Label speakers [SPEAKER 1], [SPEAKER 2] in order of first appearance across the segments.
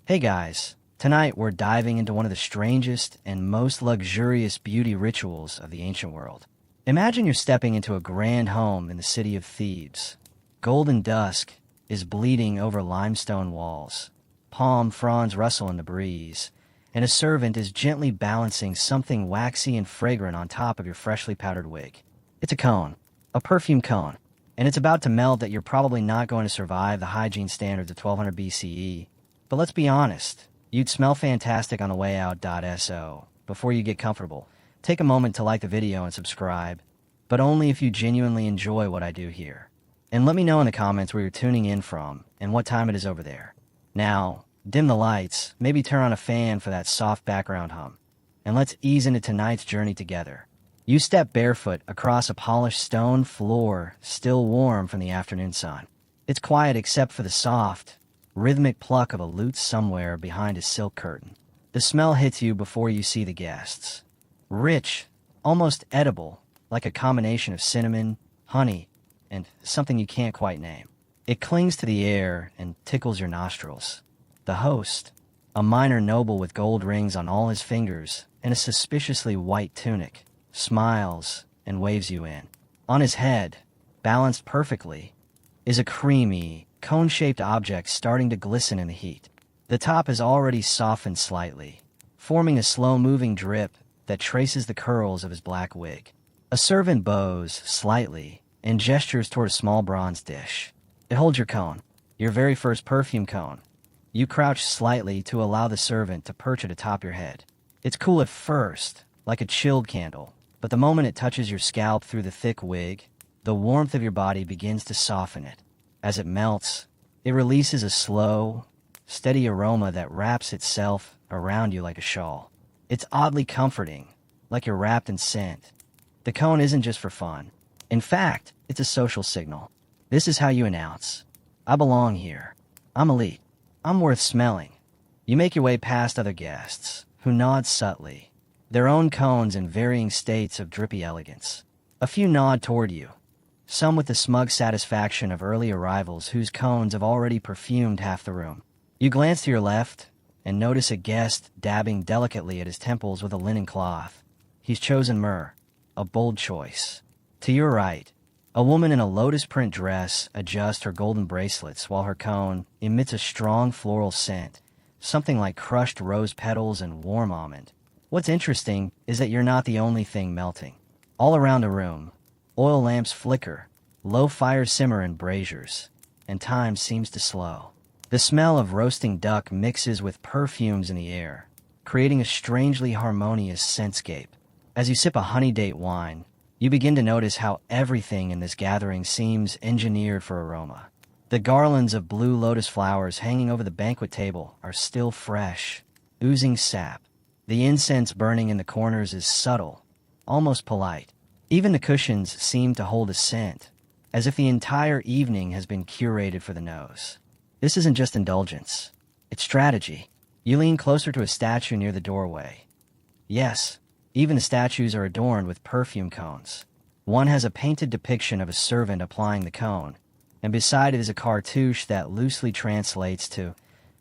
[SPEAKER 1] Hey guys, tonight we're diving into one of the strangest and most luxurious beauty rituals of the ancient world. Imagine you're stepping into a grand home in the city of Thebes. Golden dusk is bleeding over limestone walls. Palm fronds rustle in the breeze, and a servant is gently balancing something waxy and fragrant on top of your freshly powdered wig. It's a cone, a perfume cone, and it's about to melt that you're probably not going to survive the hygiene standards of 1200 BCE. But let's be honest, you'd smell fantastic on the way out. So, before you get comfortable, take a moment to like the video and subscribe, but only if you genuinely enjoy what I do here. And let me know in the comments where you're tuning in from and what time it is over there. Now, dim the lights, maybe turn on a fan for that soft background hum, and let's ease into tonight's journey together. You step barefoot across a polished stone floor, still warm from the afternoon sun. It's quiet except for the soft, rhythmic pluck of a lute somewhere behind a silk curtain. The smell hits you before you see the guests. Rich, almost edible, like a combination of cinnamon, honey, and something you can't quite name. It clings to the air and tickles your nostrils. The host, a minor noble with gold rings on all his fingers and a suspiciously white tunic, smiles and waves you in. On his head, balanced perfectly, is a creamy, cone-shaped object starting to glisten in the heat. The top is already softened slightly, forming a slow-moving drip that traces the curls of his black wig. A servant bows slightly and gestures toward a small bronze dish. It holds your cone, your very first perfume cone. You crouch slightly to allow the servant to perch it atop your head. It's cool at first, like a chilled candle, but the moment it touches your scalp through the thick wig, the warmth of your body begins to soften it. As it melts, it releases a slow, steady aroma that wraps itself around you like a shawl. It's oddly comforting, like you're wrapped in scent. The cone isn't just for fun. In fact, it's a social signal. This is how you announce, I belong here. I'm elite. I'm worth smelling. You make your way past other guests, who nod subtly, their own cones in varying states of drippy elegance. A few nod toward you, some with the smug satisfaction of early arrivals whose cones have already perfumed half the room. You glance to your left and notice a guest dabbing delicately at his temples with a linen cloth. He's chosen myrrh, a bold choice. To your right, a woman in a lotus print dress adjusts her golden bracelets while her cone emits a strong floral scent, something like crushed rose petals and warm almond. What's interesting is that you're not the only thing melting. All around the room, oil lamps flicker, low fires simmer in braziers, and time seems to slow. The smell of roasting duck mixes with perfumes in the air, creating a strangely harmonious scentscape. As you sip a honey date wine, you begin to notice how everything in this gathering seems engineered for aroma. The garlands of blue lotus flowers hanging over the banquet table are still fresh, oozing sap. The incense burning in the corners is subtle, almost polite. Even the cushions seem to hold a scent, as if the entire evening has been curated for the nose. This isn't just indulgence, it's strategy. You lean closer to a statue near the doorway. Yes, even the statues are adorned with perfume cones. One has a painted depiction of a servant applying the cone, and beside it is a cartouche that loosely translates to,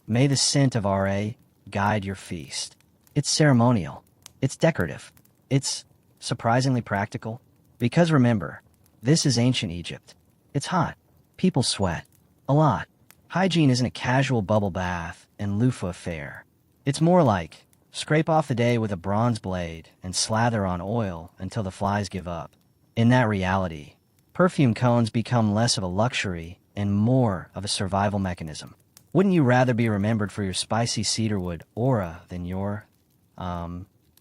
[SPEAKER 1] "May the scent of RA guide your feast." It's ceremonial. It's decorative. It's surprisingly practical. Because remember, this is ancient Egypt. It's hot. People sweat. A lot. Hygiene isn't a casual bubble bath and loofah affair. It's more like, scrape off the day with a bronze blade and slather on oil until the flies give up. In that reality, perfume cones become less of a luxury and more of a survival mechanism. Wouldn't you rather be remembered for your spicy cedarwood aura than your,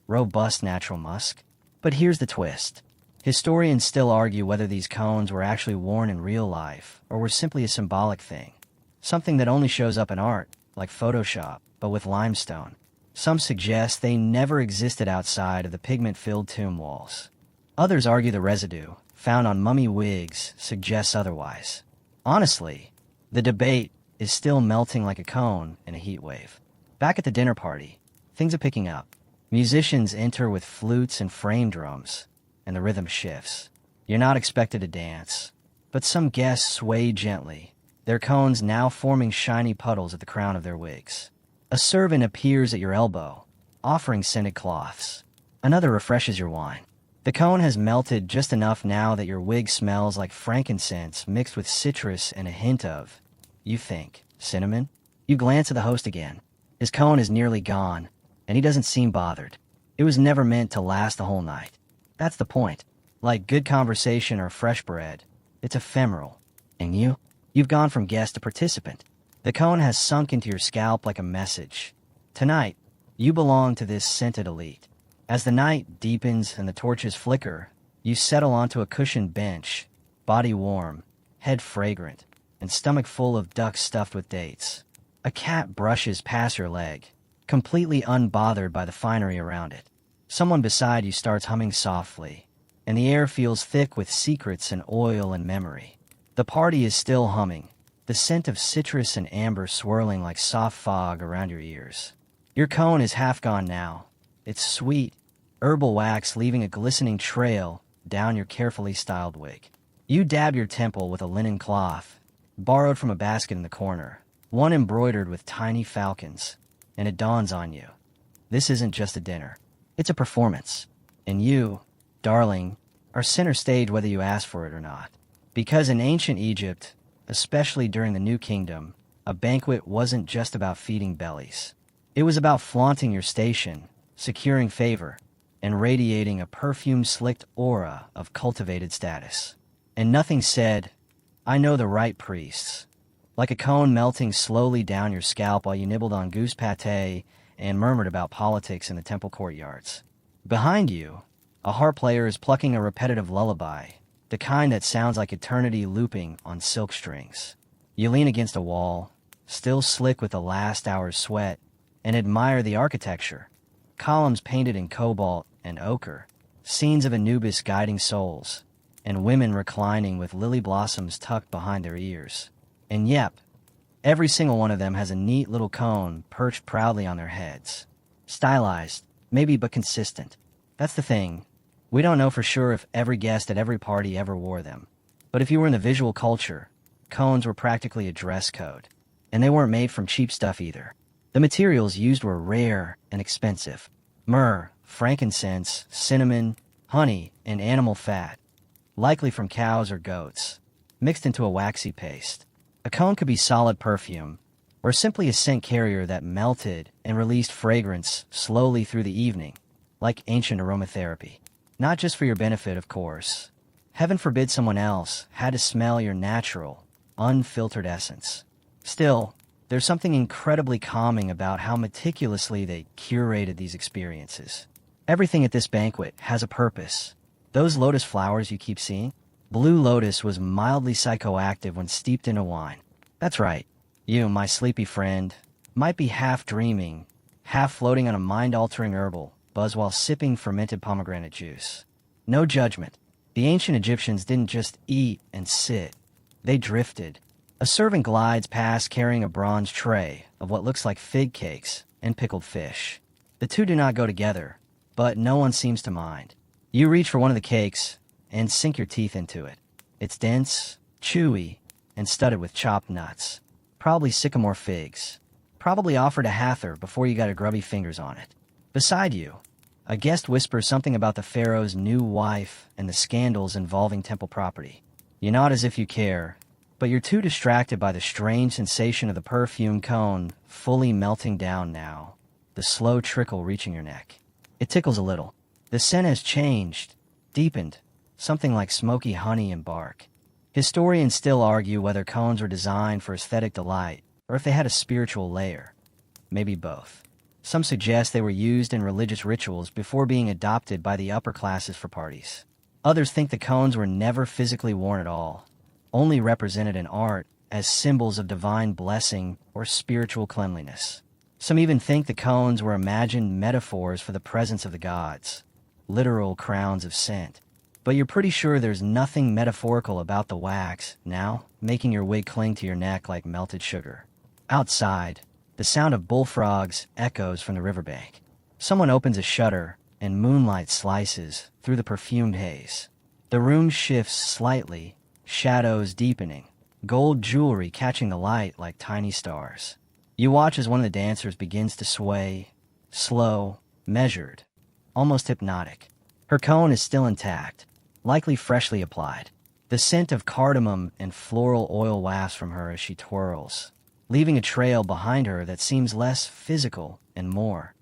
[SPEAKER 1] robust natural musk? But here's the twist. Historians still argue whether these cones were actually worn in real life or were simply a symbolic thing, something that only shows up in art, like Photoshop, but with limestone. Some suggest they never existed outside of the pigment-filled tomb walls. Others argue the residue, found on mummy wigs, suggests otherwise. Honestly, the debate is still melting like a cone in a heat wave. Back at the dinner party, things are picking up. Musicians enter with flutes and frame drums, and the rhythm shifts. You're not expected to dance, but some guests sway gently, their cones now forming shiny puddles at the crown of their wigs. A servant appears at your elbow, offering scented cloths. Another refreshes your wine. The cone has melted just enough now that your wig smells like frankincense mixed with citrus and a hint of, you think, cinnamon? You glance at the host again. His cone is nearly gone, and he doesn't seem bothered. It was never meant to last the whole night. That's the point. Like good conversation or fresh bread, it's ephemeral. And you? You've gone from guest to participant. The cone has sunk into your scalp like a message. Tonight, you belong to this scented elite. As the night deepens and the torches flicker, you settle onto a cushioned bench, body warm, head fragrant, and stomach full of ducks stuffed with dates. A cat brushes past your leg, completely unbothered by the finery around it. Someone beside you starts humming softly, and the air feels thick with secrets and oil and memory. The party is still humming, the scent of citrus and amber swirling like soft fog around your ears. Your cone is half gone now. It's sweet, herbal wax leaving a glistening trail down your carefully styled wig. You dab your temple with a linen cloth, borrowed from a basket in the corner, one embroidered with tiny falcons, and it dawns on you. This isn't just a dinner. It's a performance. And you, darling, are center stage whether you ask for it or not. Because in ancient Egypt, especially during the New Kingdom, a banquet wasn't just about feeding bellies. It was about flaunting your station, securing favor, and radiating a perfume-slicked aura of cultivated status. And nothing said, I know the right priests. Like a cone melting slowly down your scalp while you nibbled on goose pâté and murmured about politics in the temple courtyards. Behind you, a harp player is plucking a repetitive lullaby, the kind that sounds like eternity looping on silk strings. You lean against a wall, still slick with the last hour's sweat, and admire the architecture. Columns painted in cobalt and ochre, scenes of Anubis guiding souls, and women reclining with lily blossoms tucked behind their ears. And yep, every single one of them has a neat little cone perched proudly on their heads. Stylized, maybe, but consistent. That's the thing. We don't know for sure if every guest at every party ever wore them. But if you were in the visual culture, cones were practically a dress code. And they weren't made from cheap stuff either. The materials used were rare and expensive. Myrrh, frankincense, cinnamon, honey, and animal fat, likely from cows or goats, mixed into a waxy paste. A cone could be solid perfume, or simply a scent carrier that melted and released fragrance slowly through the evening, like ancient aromatherapy. Not just for your benefit, of course. Heaven forbid someone else had to smell your natural, unfiltered essence. Still, there's something incredibly calming about how meticulously they curated these experiences. Everything at this banquet has a purpose. Those lotus flowers you keep seeing? Blue lotus was mildly psychoactive when steeped in a wine. That's right. You, my sleepy friend, might be half dreaming, half floating on a mind-altering herbal buzz while sipping fermented pomegranate juice. No judgment. The ancient Egyptians didn't just eat and sit. They drifted. A servant glides past carrying a bronze tray of what looks like fig cakes and pickled fish. The two do not go together, but no one seems to mind. You reach for one of the cakes and sink your teeth into it. It's dense, chewy, and studded with chopped nuts. Probably sycamore figs. Probably offered a Hather before you got your grubby fingers on it. Beside you, a guest whispers something about the pharaoh's new wife and the scandals involving temple property. You nod as if you care, but you're too distracted by the strange sensation of the perfume cone fully melting down now, the slow trickle reaching your neck. It tickles a little. The scent has changed, deepened, something like smoky honey and bark. Historians still argue whether cones were designed for aesthetic delight or if they had a spiritual layer. Maybe both. Some suggest they were used in religious rituals before being adopted by the upper classes for parties. Others think the cones were never physically worn at all, only represented in art as symbols of divine blessing or spiritual cleanliness. Some even think the cones were imagined metaphors for the presence of the gods, literal crowns of scent. But you're pretty sure there's nothing metaphorical about the wax now, making your wig cling to your neck like melted sugar. Outside, the sound of bullfrogs echoes from the riverbank. Someone opens a shutter, and moonlight slices through the perfumed haze. The room shifts slightly, shadows deepening, gold jewelry catching the light like tiny stars. You watch as one of the dancers begins to sway, slow, measured, almost hypnotic. Her cone is still intact, likely freshly applied. The scent of cardamom and floral oil wafts from her as she twirls, leaving a trail behind her that seems less physical and more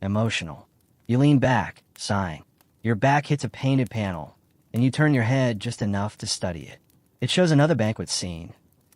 [SPEAKER 1] emotional. You lean back, sighing. Your back hits a painted panel, and you turn your head just enough to study it. It shows another banquet scene.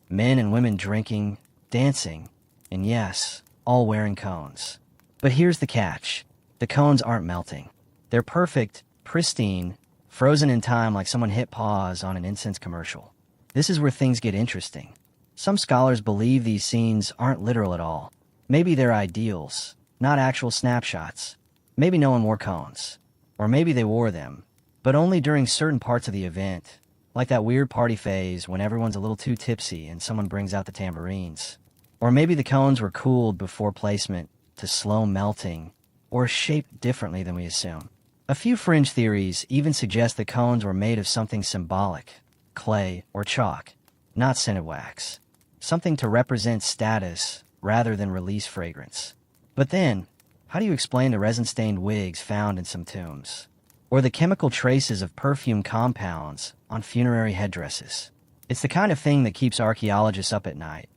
[SPEAKER 1] Men and women drinking, dancing, and yes, all wearing cones. But here's the catch. The cones aren't melting. They're perfect, pristine, frozen in time like someone hit pause on an incense commercial. This is where things get interesting. Some scholars believe these scenes aren't literal at all. Maybe they're ideals, not actual snapshots. Maybe no one wore cones. Or maybe they wore them, but only during certain parts of the event, like that weird party phase when everyone's a little too tipsy and someone brings out the tambourines. Or maybe the cones were cooled before placement to slow melting, or shaped differently than we assume. A few fringe theories even suggest the cones were made of something symbolic, clay or chalk, not scented wax, something to represent status rather than release fragrance. But then, how do you explain the resin-stained wigs found in some tombs? Or the chemical traces of perfume compounds on funerary headdresses? It's the kind of thing that keeps archaeologists up at night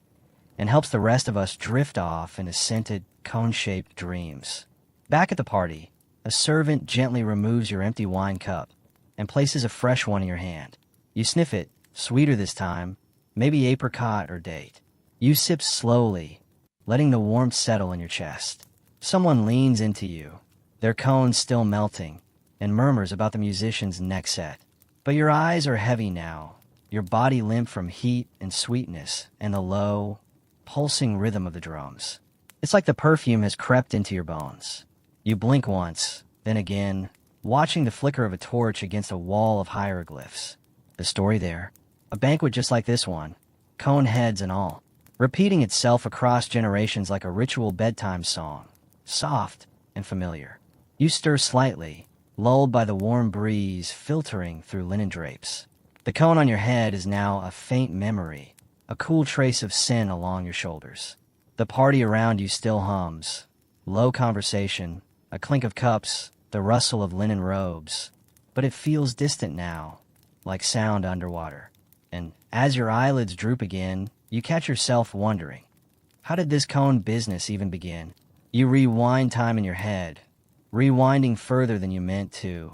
[SPEAKER 1] and helps the rest of us drift off into scented, cone-shaped dreams. Back at the party, a servant gently removes your empty wine cup and places a fresh one in your hand. You sniff it, sweeter this time, maybe apricot or date. You sip slowly, letting the warmth settle in your chest. Someone leans into you, their cone still melting, and murmurs about the musician's next set. But your eyes are heavy now, your body limp from heat and sweetness and the low, pulsing rhythm of the drums. It's like the perfume has crept into your bones. You blink once, then again, watching the flicker of a torch against a wall of hieroglyphs. The story there, a banquet just like this one, cone heads and all, repeating itself across generations like a ritual bedtime song, soft and familiar. You stir slightly, lulled by the warm breeze filtering through linen drapes. The cone on your head is now a faint memory, a cool trace of sin along your shoulders. The party around you still hums. Low conversation, a clink of cups, the rustle of linen robes. But it feels distant now, like sound underwater. And as your eyelids droop again, you catch yourself wondering, how did this cone business even begin? You rewind time in your head, rewinding further than you meant to,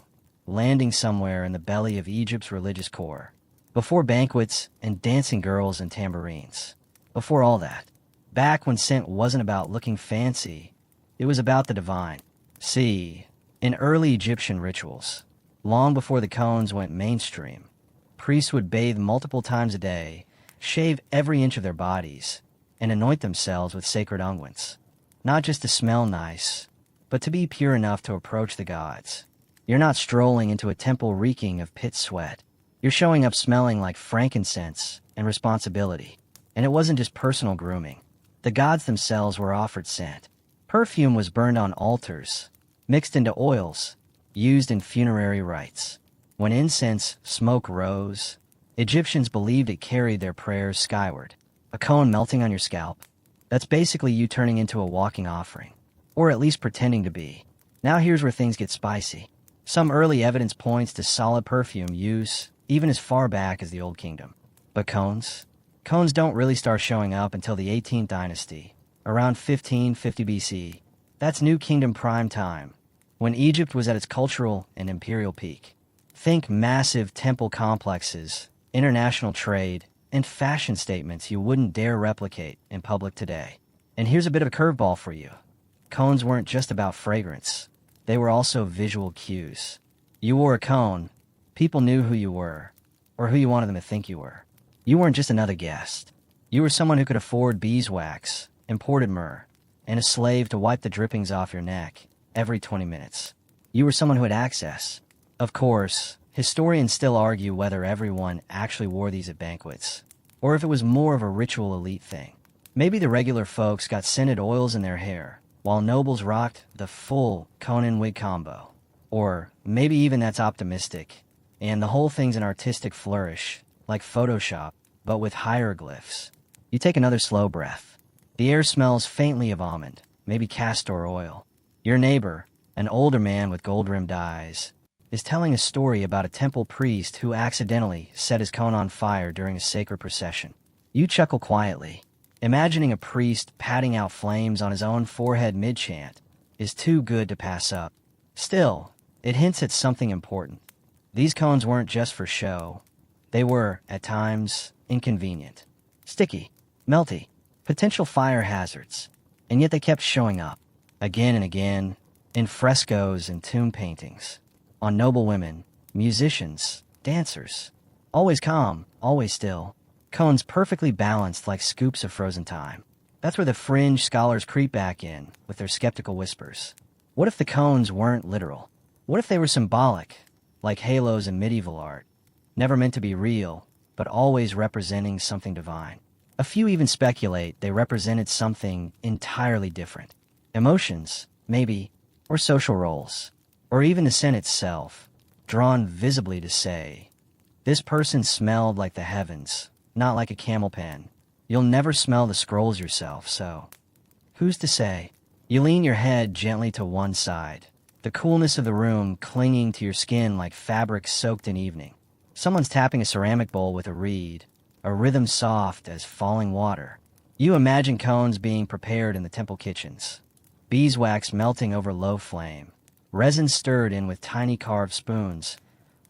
[SPEAKER 1] landing somewhere in the belly of Egypt's religious core. Before banquets and dancing girls and tambourines. Before all that. Back when scent wasn't about looking fancy, it was about the divine. See, in early Egyptian rituals, long before the cones went mainstream, priests would bathe multiple times a day, shave every inch of their bodies, and anoint themselves with sacred unguents. Not just to smell nice, but to be pure enough to approach the gods. You're not strolling into a temple reeking of pit sweat. You're showing up smelling like frankincense and responsibility. And it wasn't just personal grooming. The gods themselves were offered scent. Perfume was burned on altars, mixed into oils, used in funerary rites. When incense smoke rose, Egyptians believed it carried their prayers skyward. A cone melting on your scalp, that's basically you turning into a walking offering. Or at least pretending to be. Now here's where things get spicy. Some early evidence points to solid perfume use, even as far back as the Old Kingdom. But cones? Cones don't really start showing up until the 18th dynasty, around 1550 BC. That's New Kingdom prime time, when Egypt was at its cultural and imperial peak. Think massive temple complexes, international trade, and fashion statements you wouldn't dare replicate in public today. And here's a bit of a curveball for you. Cones weren't just about fragrance. They were also visual cues. You wore a cone, people knew who you were, or who you wanted them to think you were. You weren't just another guest. You were someone who could afford beeswax, imported myrrh, and a slave to wipe the drippings off your neck every 20 minutes. You were someone who had access. Of course, historians still argue whether everyone actually wore these at banquets, or if it was more of a ritual elite thing. Maybe the regular folks got scented oils in their hair, while nobles rocked the full Conan wig combo. Or maybe even that's optimistic, and the whole thing's an artistic flourish, like Photoshop, but with hieroglyphs. You take another slow breath. The air smells faintly of almond, maybe castor oil. Your neighbor, an older man with gold-rimmed eyes, is telling a story about a temple priest who accidentally set his cone on fire during a sacred procession. You chuckle quietly. Imagining a priest patting out flames on his own forehead mid-chant is too good to pass up. Still, it hints at something important. These cones weren't just for show. They were, at times, inconvenient. Sticky, melty, potential fire hazards. And yet they kept showing up, again and again, in frescoes and tomb paintings, on noble women, musicians, dancers. Always calm, always still. Cones perfectly balanced like scoops of frozen time. That's where the fringe scholars creep back in, with their skeptical whispers. What if the cones weren't literal? What if they were symbolic, like halos in medieval art? Never meant to be real, but always representing something divine. A few even speculate they represented something entirely different. Emotions, maybe, or social roles, or even the scent itself, drawn visibly to say, this person smelled like the heavens, not like a camel pen. You'll never smell the scrolls yourself, so who's to say? You lean your head gently to one side, the coolness of the room clinging to your skin like fabric soaked in evening. Someone's tapping a ceramic bowl with a reed, a rhythm soft as falling water. You imagine cones being prepared in the temple kitchens, beeswax melting over low flame, resin stirred in with tiny carved spoons,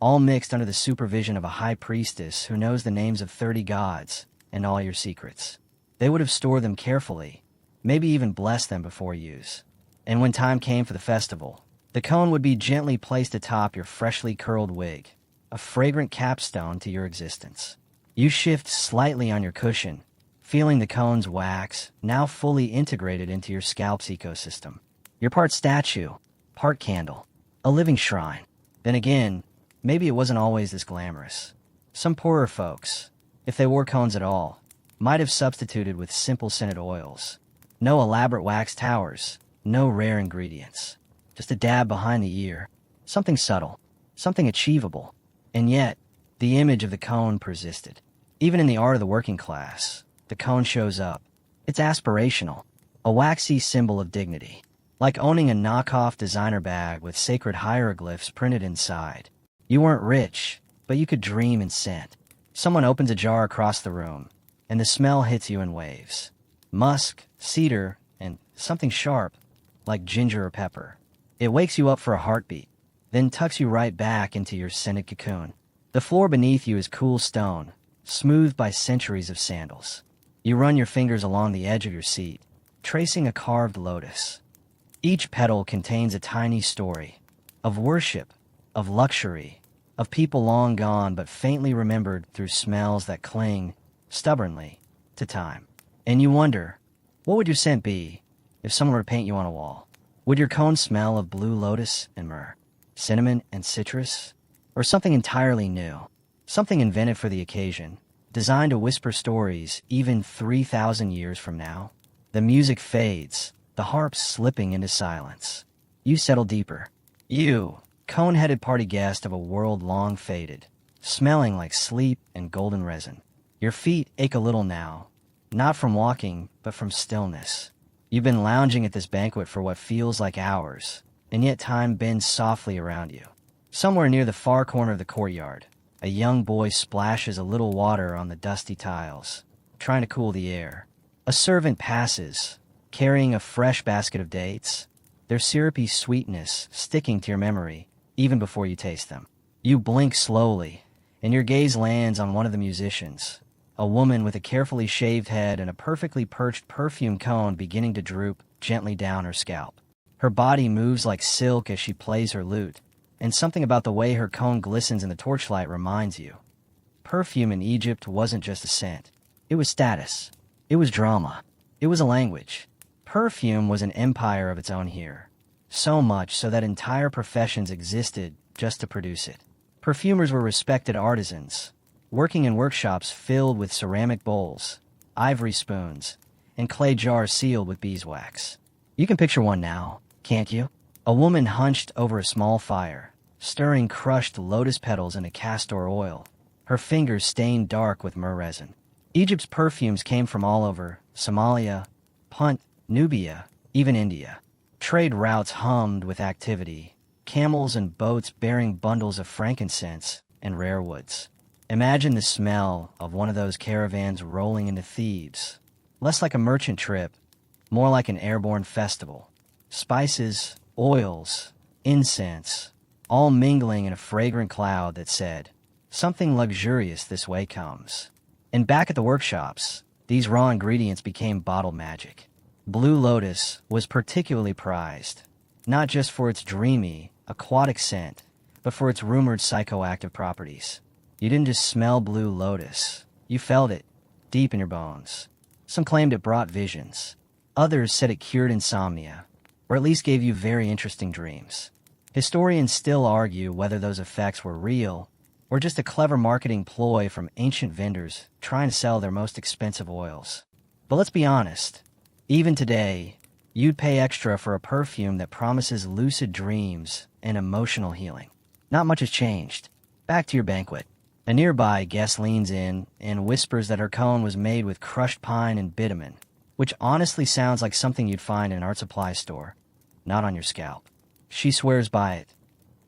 [SPEAKER 1] all mixed under the supervision of a high priestess who knows the names of 30 gods and all your secrets. They would have stored them carefully, maybe even blessed them before use. And when time came for the festival, the cone would be gently placed atop your freshly curled wig, a fragrant capstone to your existence. You shift slightly on your cushion, feeling the cone's wax now fully integrated into your scalp's ecosystem. You're part statue, part candle, a living shrine. Then again, maybe it wasn't always this glamorous. Some poorer folks, if they wore cones at all, might have substituted with simple scented oils. No elaborate wax towers, no rare ingredients. Just a dab behind the ear, something subtle, something achievable. And yet, the image of the cone persisted. Even in the art of the working class, the cone shows up. It's aspirational, a waxy symbol of dignity, like owning a knockoff designer bag with sacred hieroglyphs printed inside. You weren't rich, but you could dream in scent. Someone opens a jar across the room, and the smell hits you in waves. Musk, cedar, and something sharp, like ginger or pepper. It wakes you up for a heartbeat, then tucks you right back into your scented cocoon. The floor beneath you is cool stone, smoothed by centuries of sandals. You run your fingers along the edge of your seat, tracing a carved lotus. Each petal contains a tiny story, of worship, of luxury, of people long gone but faintly remembered through smells that cling, stubbornly, to time. And you wonder, what would your scent be if someone were to paint you on a wall? Would your cone smell of blue lotus and myrrh, cinnamon and citrus, or something entirely new, something invented for the occasion, designed to whisper stories even 3,000 years from now? The music fades, the harp slipping into silence. You settle deeper. You, cone-headed party guest of a world long faded, smelling like sleep and golden resin. Your feet ache a little now, not from walking, but from stillness. You've been lounging at this banquet for what feels like hours, and yet time bends softly around you. Somewhere near the far corner of the courtyard, a young boy splashes a little water on the dusty tiles, trying to cool the air. A servant passes, carrying a fresh basket of dates, their syrupy sweetness sticking to your memory even before you taste them. You blink slowly, and your gaze lands on one of the musicians, a woman with a carefully shaved head and a perfectly perched perfume cone beginning to droop gently down her scalp. Her body moves like silk as she plays her lute, and something about the way her cone glistens in the torchlight reminds you. Perfume in Egypt wasn't just a scent. It was status. It was drama. It was a language. Perfume was an empire of its own here. So much so that entire professions existed just to produce it. Perfumers were respected artisans, working in workshops filled with ceramic bowls, ivory spoons, and clay jars sealed with beeswax. You can picture one now, can't you? A woman hunched over a small fire, stirring crushed lotus petals into castor oil, her fingers stained dark with myrrh resin. Egypt's perfumes came from all over: Somalia, Punt, Nubia, even India. Trade routes hummed with activity, camels and boats bearing bundles of frankincense and rare woods. Imagine the smell of one of those caravans rolling into Thebes. Less like a merchant trip, more like an airborne festival. Spices, oils, incense, all mingling in a fragrant cloud that said, "Something luxurious this way comes." And back at the workshops, these raw ingredients became bottle magic. Blue Lotus was particularly prized, not just for its dreamy, aquatic scent, but for its rumored psychoactive properties. You didn't just smell Blue Lotus, you felt it, deep in your bones. Some claimed it brought visions. Others said it cured insomnia, or at least gave you very interesting dreams. Historians still argue whether those effects were real, or just a clever marketing ploy from ancient vendors trying to sell their most expensive oils. But let's be honest, even today, you'd pay extra for a perfume that promises lucid dreams and emotional healing. Not much has changed. Back to your banquet. A nearby guest leans in and whispers that her cone was made with crushed pine and bitumen, which honestly sounds like something you'd find in an art supply store, not on your scalp. She swears by it,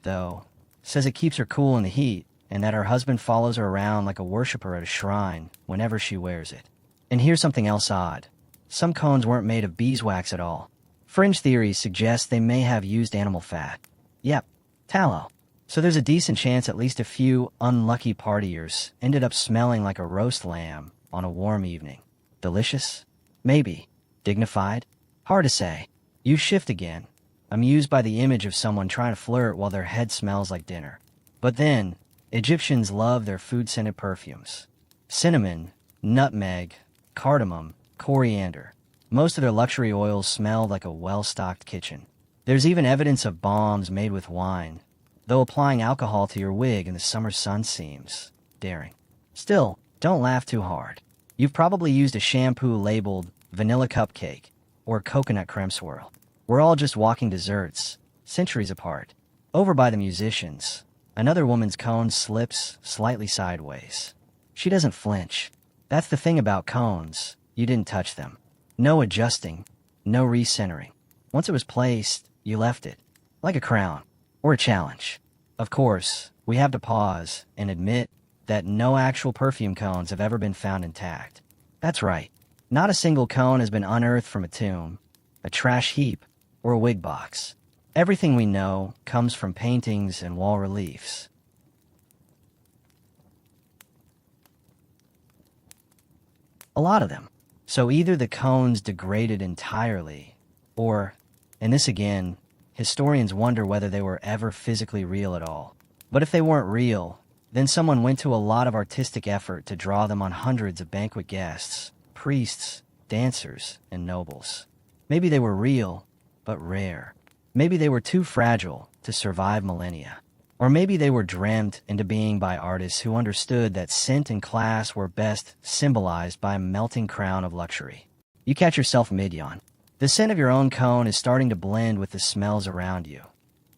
[SPEAKER 1] though, says it keeps her cool in the heat and that her husband follows her around like a worshiper at a shrine whenever she wears it. And here's something else odd. Some cones weren't made of beeswax at all. Fringe theories suggest they may have used animal fat. Yep, tallow. So there's a decent chance at least a few unlucky partiers ended up smelling like a roast lamb on a warm evening. Delicious? Maybe. Dignified? Hard to say. You shift again, amused by the image of someone trying to flirt while their head smells like dinner. But then, Egyptians love their food-scented perfumes. Cinnamon, nutmeg, cardamom, coriander. Most of their luxury oils smelled like a well-stocked kitchen. There's even evidence of bombs made with wine, though applying alcohol to your wig in the summer sun seems daring. Still, don't laugh too hard. You've probably used a shampoo labeled vanilla cupcake or coconut creme swirl. We're all just walking desserts, centuries apart. Over by the musicians, another woman's cone slips slightly sideways. She doesn't flinch. That's the thing about cones. You didn't touch them. No adjusting, no recentering. Once it was placed, you left it. Like a crown, or a challenge. Of course, we have to pause and admit that no actual perfume cones have ever been found intact. That's right. Not a single cone has been unearthed from a tomb, a trash heap, or a wig box. Everything we know comes from paintings and wall reliefs. A lot of them. So either the cones degraded entirely, or, and this again, historians wonder whether they were ever physically real at all. But if they weren't real, then someone went to a lot of artistic effort to draw them on hundreds of banquet guests, priests, dancers, and nobles. Maybe they were real, but rare. Maybe they were too fragile to survive millennia. Or maybe they were dreamt into being by artists who understood that scent and class were best symbolized by a melting crown of luxury. You catch yourself mid-yawn. The scent of your own cone is starting to blend with the smells around you.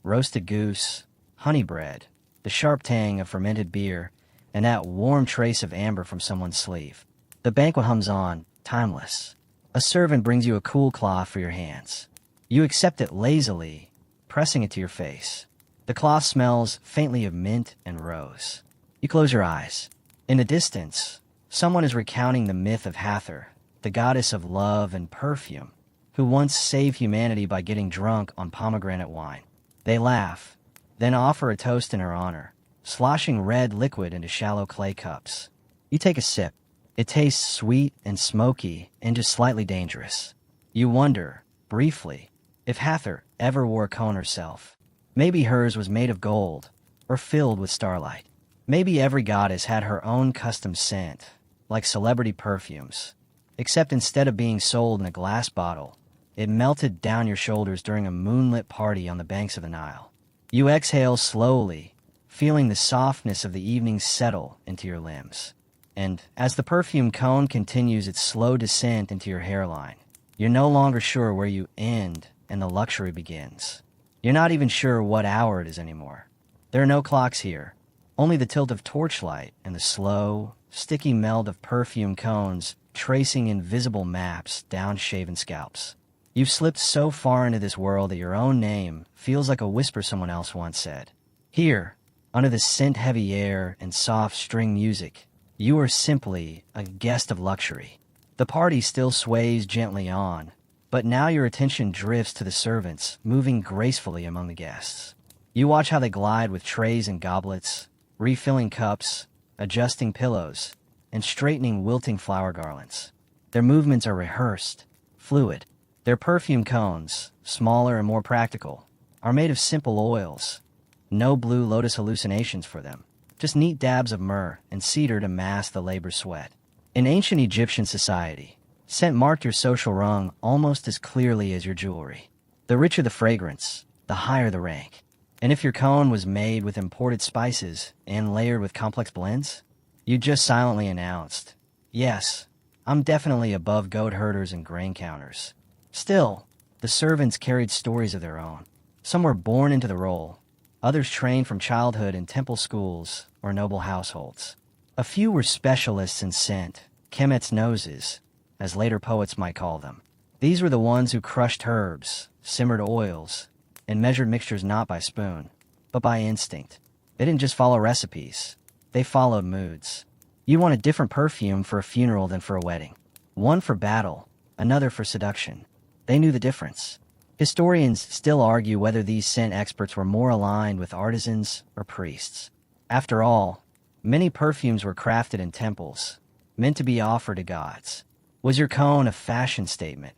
[SPEAKER 1] Roasted goose, honey bread, the sharp tang of fermented beer, and that warm trace of amber from someone's sleeve. The banquet hums on, timeless. A servant brings you a cool cloth for your hands. You accept it lazily, pressing it to your face. The cloth smells faintly of mint and rose. You close your eyes. In the distance, someone is recounting the myth of Hathor, the goddess of love and perfume, who once saved humanity by getting drunk on pomegranate wine. They laugh, then offer a toast in her honor, sloshing red liquid into shallow clay cups. You take a sip. It tastes sweet and smoky and just slightly dangerous. You wonder, briefly, if Hathor ever wore a cone herself. Maybe hers was made of gold, or filled with starlight. Maybe every goddess had her own custom scent, like celebrity perfumes. Except instead of being sold in a glass bottle, it melted down your shoulders during a moonlit party on the banks of the Nile. You exhale slowly, feeling the softness of the evening settle into your limbs. And as the perfume cone continues its slow descent into your hairline, you're no longer sure where you end and the luxury begins. You're not even sure what hour it is anymore. There are no clocks here, only the tilt of torchlight and the slow, sticky meld of perfume cones tracing invisible maps down shaven scalps. You've slipped so far into this world that your own name feels like a whisper someone else once said. Here, under the scent-heavy air and soft string music, you are simply a guest of luxury. The party still sways gently on, but now your attention drifts to the servants moving gracefully among the guests. You watch how they glide with trays and goblets, refilling cups, adjusting pillows, and straightening wilting flower garlands. Their movements are rehearsed, fluid. Their perfume cones, smaller and more practical, are made of simple oils. No blue lotus hallucinations for them, just neat dabs of myrrh and cedar to mask the labor sweat. In ancient Egyptian society, scent marked your social rung almost as clearly as your jewelry. The richer the fragrance, the higher the rank. And if your cone was made with imported spices and layered with complex blends, you just silently announced, "Yes, I'm definitely above goat herders and grain counters." Still, the servants carried stories of their own. Some were born into the role, others trained from childhood in temple schools or noble households. A few were specialists in scent, Kemet's noses, as later poets might call them. These were the ones who crushed herbs, simmered oils, and measured mixtures not by spoon, but by instinct. They didn't just follow recipes, they followed moods. You want a different perfume for a funeral than for a wedding. One for battle, another for seduction. They knew the difference. Historians still argue whether these scent experts were more aligned with artisans or priests. After all, many perfumes were crafted in temples, meant to be offered to gods. Was your cone a fashion statement,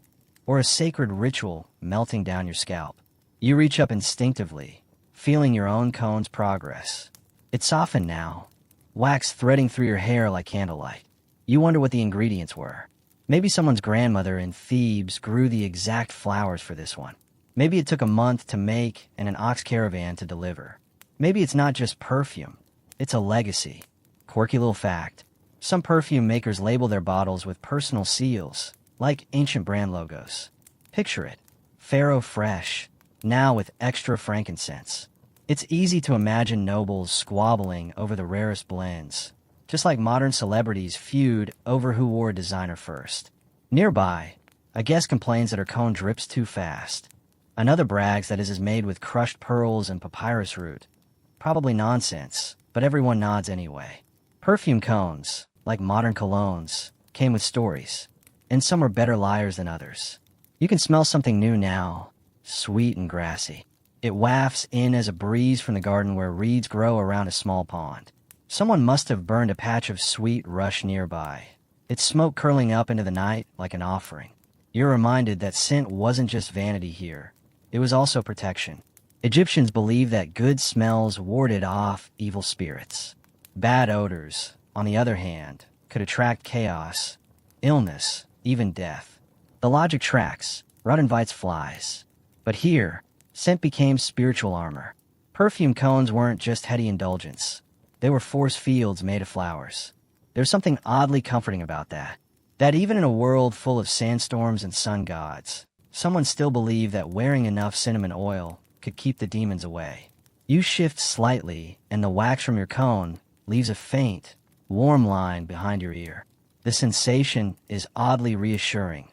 [SPEAKER 1] or a sacred ritual melting down your scalp? You reach up instinctively, feeling your own cone's progress. It's softened now, wax threading through your hair like candlelight. You wonder what the ingredients were. Maybe someone's grandmother in Thebes grew the exact flowers for this one. Maybe it took a month to make and an ox caravan to deliver. Maybe it's not just perfume, it's a legacy. Quirky little fact. Some perfume makers label their bottles with personal seals, like ancient brand logos. Picture it. Pharaoh Fresh, now with extra frankincense. It's easy to imagine nobles squabbling over the rarest blends, just like modern celebrities feud over who wore a designer first. Nearby, a guest complains that her cone drips too fast. Another brags that it is made with crushed pearls and papyrus root. Probably nonsense, but everyone nods anyway. Perfume cones, like modern colognes, came with stories, and some are better liars than others. You can smell something new now, sweet and grassy. It wafts in as a breeze from the garden where reeds grow around a small pond. Someone must have burned a patch of sweet rush nearby, its smoke curling up into the night like an offering. You're reminded that scent wasn't just vanity here. It was also protection. Egyptians believed that good smells warded off evil spirits. Bad odors, on the other hand, could attract chaos, illness, even death. The logic tracks. Rot invites flies. But here, scent became spiritual armor. Perfume cones weren't just heady indulgence. They were force fields made of flowers. There's something oddly comforting about that. That even in a world full of sandstorms and sun gods, someone still believed that wearing enough cinnamon oil could keep the demons away. You shift slightly, and the wax from your cone leaves a faint, warm line behind your ear. The sensation is oddly reassuring,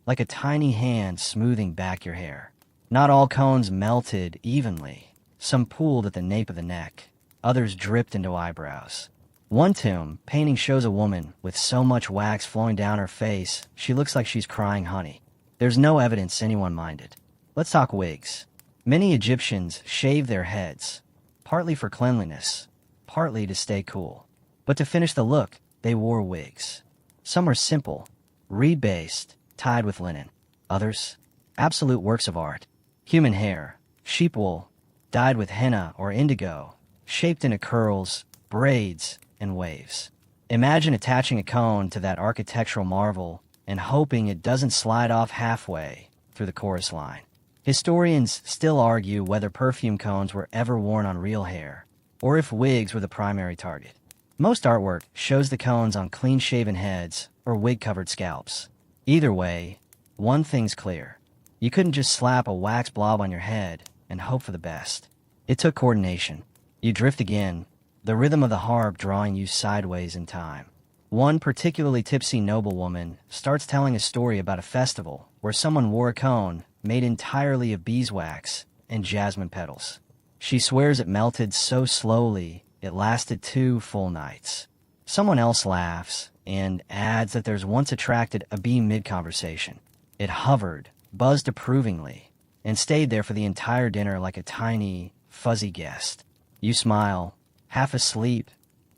[SPEAKER 1] like a tiny hand smoothing back your hair. Not all cones melted evenly. Some pooled at the nape of the neck. Others dripped into eyebrows. One tomb painting shows a woman with so much wax flowing down her face, she looks like she's crying honey. There's no evidence anyone minded. Let's talk wigs. Many Egyptians shaved their heads, partly for cleanliness, partly to stay cool. But to finish the look, they wore wigs. Some were simple, reed-based, tied with linen. Others, absolute works of art. Human hair, sheep wool, dyed with henna or indigo, shaped into curls, braids, and waves. Imagine attaching a cone to that architectural marvel and hoping it doesn't slide off halfway through the chorus line. Historians still argue whether perfume cones were ever worn on real hair, or if wigs were the primary target. Most artwork shows the cones on clean-shaven heads or wig-covered scalps. Either way, one thing's clear. You couldn't just slap a wax blob on your head and hope for the best. It took coordination. You drift again, the rhythm of the harp drawing you sideways in time. One particularly tipsy noblewoman starts telling a story about a festival where someone wore a cone made entirely of beeswax and jasmine petals. She swears it melted so slowly it lasted 2 full nights. Someone else laughs and adds that there's once attracted a bee mid-conversation. It hovered, buzzed approvingly, and stayed there for the entire dinner like a tiny, fuzzy guest. You smile, half asleep,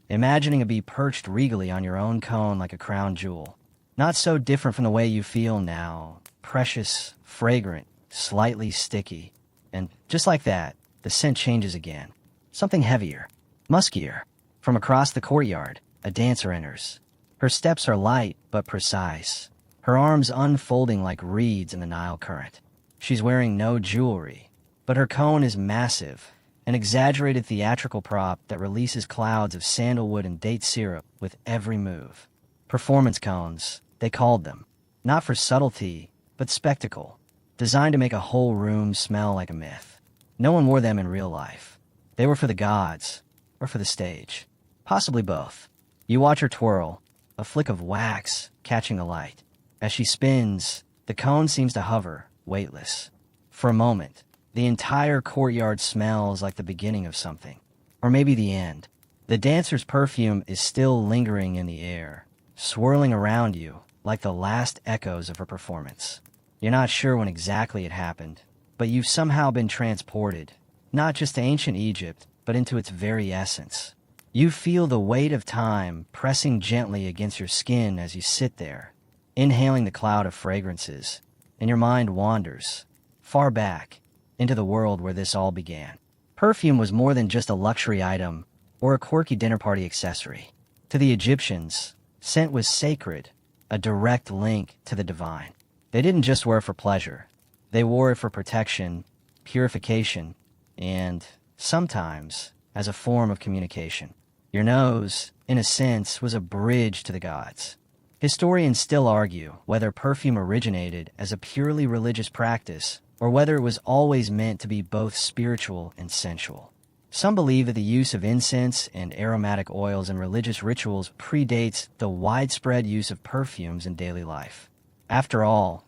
[SPEAKER 1] imagining a bee perched regally on your own cone like a crown jewel. Not so different from the way you feel now. Precious, fragrant, slightly sticky. And just like that, the scent changes again. Something heavier, muskier. From across the courtyard, a dancer enters. Her steps are light but precise, her arms unfolding like reeds in the Nile current. She's wearing no jewelry, but her cone is massive, an exaggerated theatrical prop that releases clouds of sandalwood and date syrup with every move. Performance cones, they called them. Not for subtlety, but spectacle. Designed to make a whole room smell like a myth. No one wore them in real life. They were for the gods, or for the stage. Possibly both. You watch her twirl, a flick of wax catching the light. As she spins, the cone seems to hover, weightless. For a moment, the entire courtyard smells like the beginning of something. Or maybe the end. The dancer's perfume is still lingering in the air, swirling around you like the last echoes of her performance. You're not sure when exactly it happened, but you've somehow been transported, not just to ancient Egypt, but into its very essence. You feel the weight of time pressing gently against your skin as you sit there, inhaling the cloud of fragrances, and your mind wanders, far back, into the world where this all began. Perfume was more than just a luxury item or a quirky dinner party accessory. To the Egyptians, scent was sacred, a direct link to the divine. They didn't just wear it for pleasure. They wore it for protection, purification, and, sometimes, as a form of communication. Your nose, in a sense, was a bridge to the gods. Historians still argue whether perfume originated as a purely religious practice or whether it was always meant to be both spiritual and sensual. Some believe that the use of incense and aromatic oils in religious rituals predates the widespread use of perfumes in daily life. After all,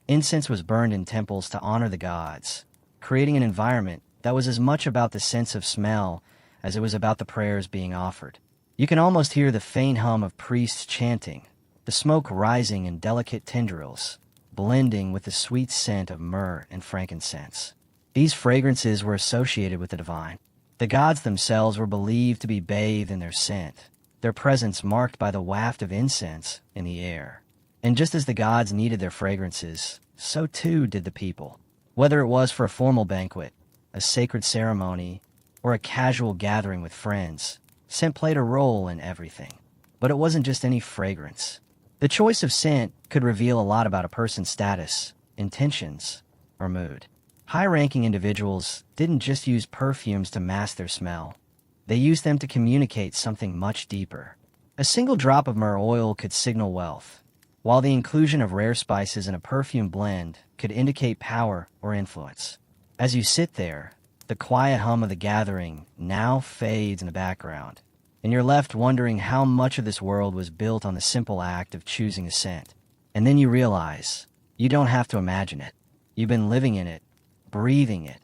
[SPEAKER 1] incense was burned in temples to honor the gods, creating an environment that was as much about the sense of smell as it was about the prayers being offered. You can almost hear the faint hum of priests chanting, the smoke rising in delicate tendrils, blending with the sweet scent of myrrh and frankincense. These fragrances were associated with the divine. The gods themselves were believed to be bathed in their scent, their presence marked by the waft of incense in the air. And just as the gods needed their fragrances, so too did the people. Whether it was for a formal banquet, a sacred ceremony, or a casual gathering with friends, scent played a role in everything. But it wasn't just any fragrance. The choice of scent could reveal a lot about a person's status, intentions, or mood. High-ranking individuals didn't just use perfumes to mask their smell. They used them to communicate something much deeper. A single drop of myrrh oil could signal wealth, while the inclusion of rare spices in a perfume blend could indicate power or influence. As you sit there, the quiet hum of the gathering now fades in the background, and you're left wondering how much of this world was built on the simple act of choosing a scent. And then you realize you don't have to imagine it. You've been living in it, breathing it,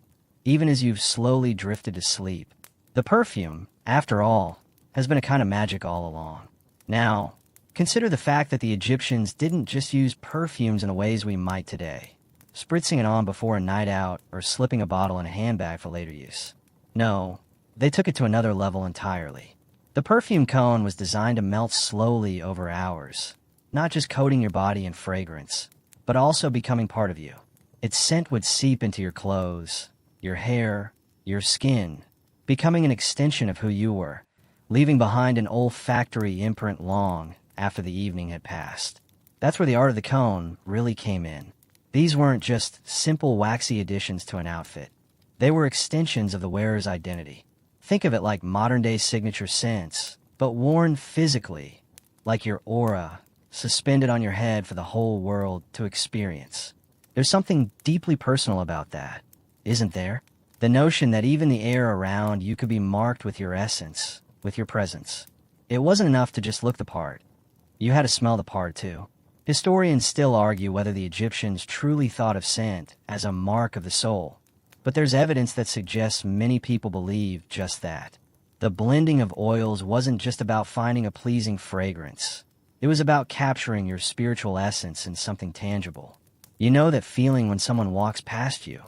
[SPEAKER 1] even as you've slowly drifted to sleep. The perfume, after all, has been a kind of magic all along. Now, consider the fact that the Egyptians didn't just use perfumes in the ways we might today, spritzing it on before a night out or slipping a bottle in a handbag for later use. No, they took it to another level entirely. The perfume cone was designed to melt slowly over hours, not just coating your body in fragrance, but also becoming part of you. Its scent would seep into your clothes, your hair, your skin, becoming an extension of who you were, leaving behind an olfactory imprint long after the evening had passed. That's where the art of the cone really came in. These weren't just simple waxy additions to an outfit. They were extensions of the wearer's identity. Think of it like modern-day signature scents, but worn physically, like your aura, suspended on your head for the whole world to experience. There's something deeply personal about that, isn't there? The notion that even the air around you could be marked with your essence, with your presence. It wasn't enough to just look the part. You had to smell the part too. Historians still argue whether the Egyptians truly thought of scent as a mark of the soul, but there's evidence that suggests many people believe just that. The blending of oils wasn't just about finding a pleasing fragrance. It was about capturing your spiritual essence in something tangible. You know that feeling when someone walks past you,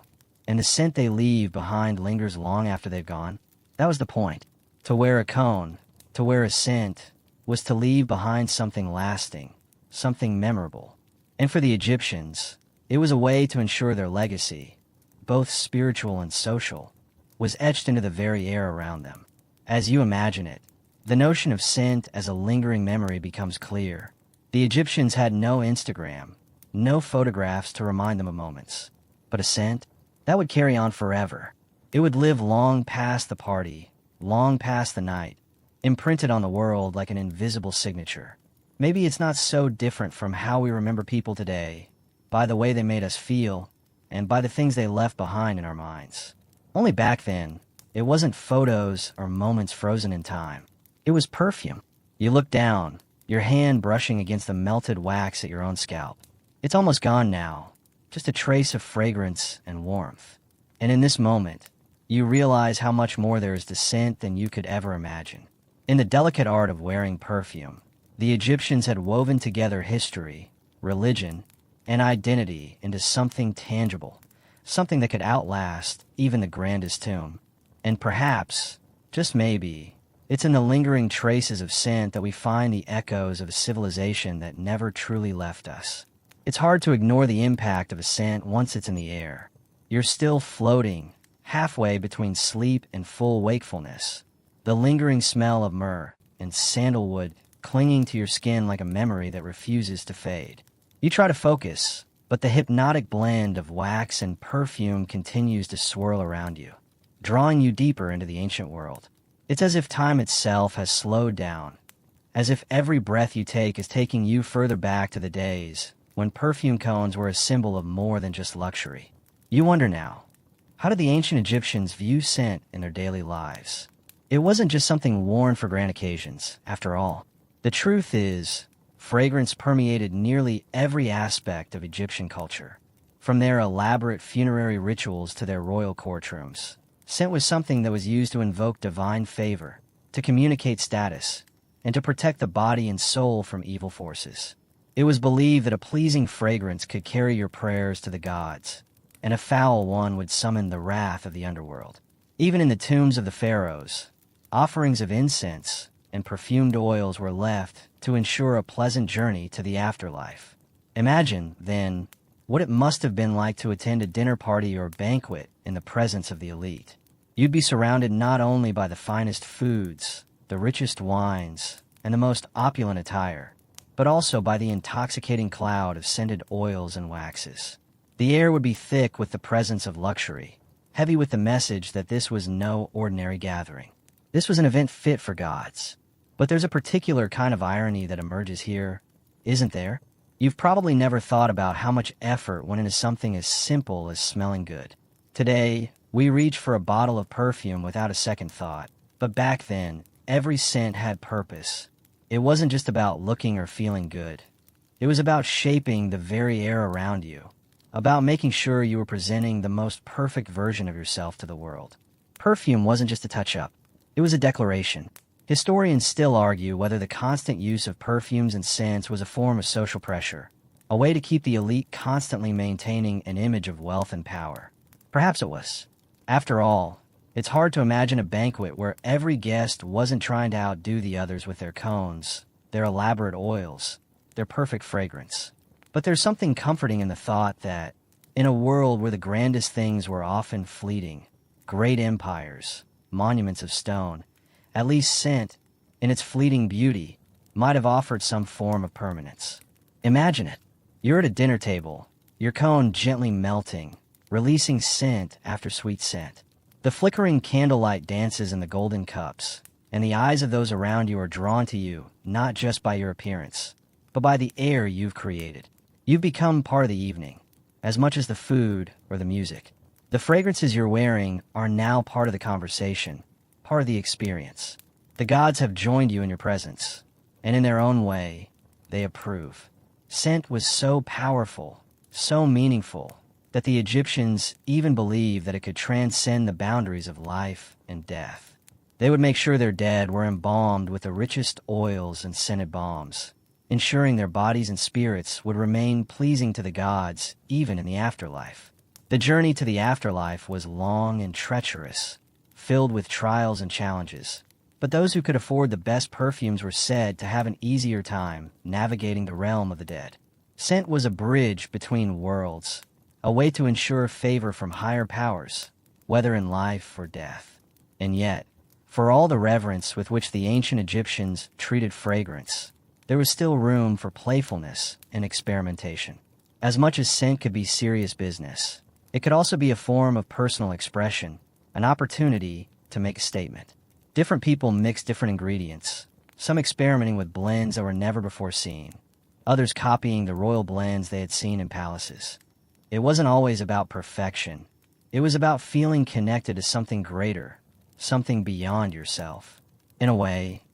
[SPEAKER 1] and the scent they leave behind lingers long after they've gone? That was the point. To wear a cone, to wear a scent, was to leave behind something lasting, something memorable. And for the Egyptians, it was a way to ensure their legacy, both spiritual and social, was etched into the very air around them. As you imagine it, the notion of scent as a lingering memory becomes clear. The Egyptians had no Instagram, no photographs to remind them of moments. But a scent? That would carry on forever. It would live long past the party, long past the night, imprinted on the world like an invisible signature. Maybe it's not so different from how we remember people today, by the way they made us feel, and by the things they left behind in our minds. Only back then, it wasn't photos or moments frozen in time. It was perfume. You look down, your hand brushing against the melted wax at your own scalp. It's almost gone now, just a trace of fragrance and warmth. And in this moment, you realize how much more there is to scent than you could ever imagine. In the delicate art of wearing perfume, the Egyptians had woven together history, religion, and identity into something tangible, something that could outlast even the grandest tomb. And perhaps, just maybe, it's in the lingering traces of scent that we find the echoes of a civilization that never truly left us. It's hard to ignore the impact of a scent once it's in the air. You're still floating, halfway between sleep and full wakefulness. The lingering smell of myrrh and sandalwood clinging to your skin like a memory that refuses to fade. You try to focus, but the hypnotic blend of wax and perfume continues to swirl around you, drawing you deeper into the ancient world. It's as if time itself has slowed down, as if every breath you take is taking you further back to the days when perfume cones were a symbol of more than just luxury. You wonder now, how did the ancient Egyptians view scent in their daily lives? It wasn't just something worn for grand occasions, after all. The truth is, fragrance permeated nearly every aspect of Egyptian culture, from their elaborate funerary rituals to their royal courtrooms. Scent was something that was used to invoke divine favor, to communicate status, and to protect the body and soul from evil forces. It was believed that a pleasing fragrance could carry your prayers to the gods, and a foul one would summon the wrath of the underworld. Even in the tombs of the pharaohs, offerings of incense and perfumed oils were left to ensure a pleasant journey to the afterlife. Imagine, then, what it must have been like to attend a dinner party or banquet in the presence of the elite. You'd be surrounded not only by the finest foods, the richest wines, and the most opulent attire, but also by the intoxicating cloud of scented oils and waxes. The air would be thick with the presence of luxury, heavy with the message that this was no ordinary gathering. This was an event fit for gods. But there's a particular kind of irony that emerges here, isn't there? You've probably never thought about how much effort went into something as simple as smelling good. Today, we reach for a bottle of perfume without a second thought. But back then, every scent had purpose. It wasn't just about looking or feeling good. It was about shaping the very air around you, about making sure you were presenting the most perfect version of yourself to the world. Perfume wasn't just a touch-up. It was a declaration. Historians still argue whether the constant use of perfumes and scents was a form of social pressure, a way to keep the elite constantly maintaining an image of wealth and power. Perhaps it was. After all, it's hard to imagine a banquet where every guest wasn't trying to outdo the others with their cones, their elaborate oils, their perfect fragrance. But there's something comforting in the thought that, in a world where the grandest things were often fleeting, great empires, monuments of stone, at least scent, in its fleeting beauty, might have offered some form of permanence. Imagine it. You're at a dinner table, your cone gently melting, releasing scent after sweet scent. The flickering candlelight dances in the golden cups, and the eyes of those around you are drawn to you not just by your appearance, but by the air you've created. You've become part of the evening, as much as the food or the music. The fragrances you're wearing are now part of the conversation, part of the experience. The gods have joined you in your presence, and in their own way, they approve. Scent was so powerful, so meaningful, that the Egyptians even believed that it could transcend the boundaries of life and death. They would make sure their dead were embalmed with the richest oils and scented balms, ensuring their bodies and spirits would remain pleasing to the gods even in the afterlife. The journey to the afterlife was long and treacherous, filled with trials and challenges. But those who could afford the best perfumes were said to have an easier time navigating the realm of the dead. Scent was a bridge between worlds, a way to ensure favor from higher powers, whether in life or death. And yet, for all the reverence with which the ancient Egyptians treated fragrance, there was still room for playfulness and experimentation. As much as scent could be serious business, it could also be a form of personal expression, an opportunity to make a statement. Different people mixed different ingredients, some experimenting with blends that were never before seen, others copying the royal blends they had seen in palaces. It wasn't always about perfection. It was about feeling connected to something greater, something beyond yourself. In a way,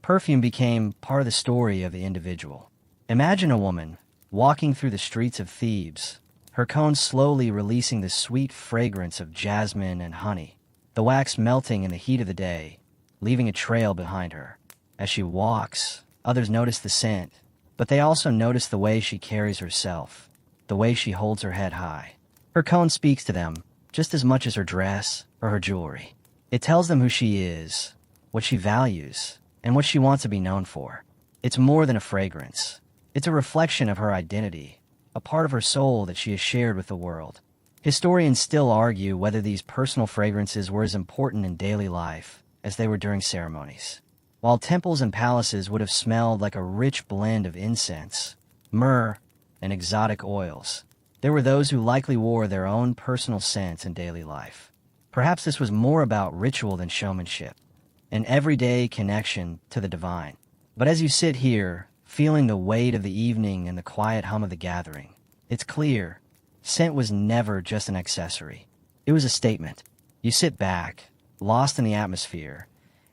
[SPEAKER 1] perfume became part of the story of the individual. Imagine a woman walking through the streets of Thebes, her cone slowly releasing the sweet fragrance of jasmine and honey, the wax melting in the heat of the day, leaving a trail behind her. As she walks, others notice the scent, but they also notice the way she carries herself, the way she holds her head high. Her cone speaks to them just as much as her dress or her jewelry. It tells them who she is, what she values, and what she wants to be known for. It's more than a fragrance. It's a reflection of her identity, a part of her soul that she has shared with the world. Historians still argue whether these personal fragrances were as important in daily life as they were during ceremonies. While temples and palaces would have smelled like a rich blend of incense, myrrh, and exotic oils, there were those who likely wore their own personal scents in daily life. Perhaps this was more about ritual than showmanship, an everyday connection to the divine. But as you sit here, feeling the weight of the evening and the quiet hum of the gathering, it's clear, scent was never just an accessory. It was a statement. You sit back, lost in the atmosphere,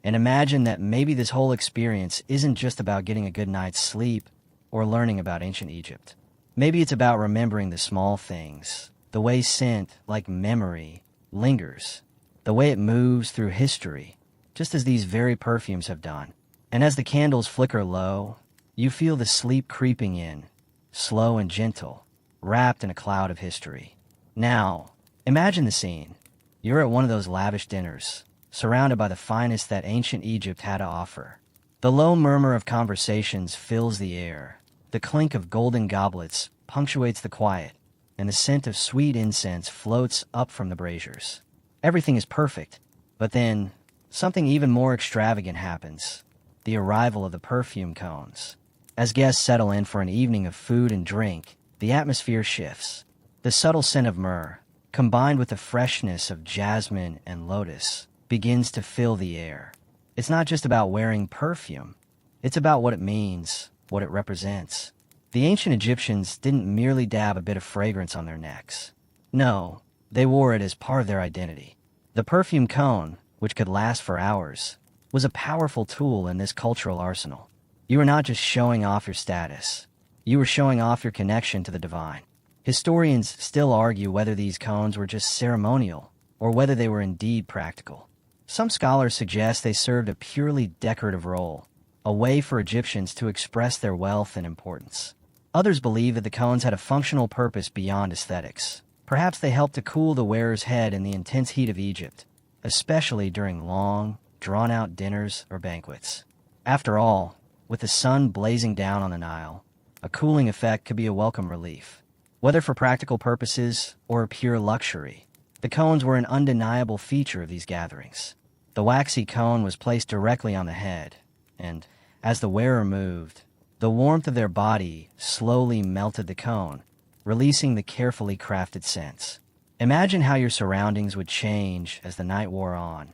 [SPEAKER 1] and imagine that maybe this whole experience isn't just about getting a good night's sleep or learning about ancient Egypt. Maybe it's about remembering the small things, the way scent, like memory, lingers, the way it moves through history, just as these very perfumes have done. And as the candles flicker low, you feel the sleep creeping in, slow and gentle, wrapped in a cloud of history. Now, imagine the scene. You're at one of those lavish dinners, surrounded by the finest that ancient Egypt had to offer. The low murmur of conversations fills the air. The clink of golden goblets punctuates the quiet, and the scent of sweet incense floats up from the braziers. Everything is perfect, but then something even more extravagant happens: the arrival of the perfume cones. As guests settle in for an evening of food and drink, the atmosphere shifts. The subtle scent of myrrh, combined with the freshness of jasmine and lotus, begins to fill the air. It's not just about wearing perfume. It's about what it means, what it represents. The ancient Egyptians didn't merely dab a bit of fragrance on their necks. No, they wore it as part of their identity. The perfume cone, which could last for hours, was a powerful tool in this cultural arsenal. You were not just showing off your status. You were showing off your connection to the divine. Historians still argue whether these cones were just ceremonial or whether they were indeed practical. Some scholars suggest they served a purely decorative role, a way for Egyptians to express their wealth and importance. Others believe that the cones had a functional purpose beyond aesthetics. Perhaps they helped to cool the wearer's head in the intense heat of Egypt, especially during long, drawn-out dinners or banquets. After all, with the sun blazing down on the Nile, a cooling effect could be a welcome relief. Whether for practical purposes or pure luxury, the cones were an undeniable feature of these gatherings. The waxy cone was placed directly on the head, and, as the wearer moved, the warmth of their body slowly melted the cone, releasing the carefully crafted scents. Imagine how your surroundings would change as the night wore on,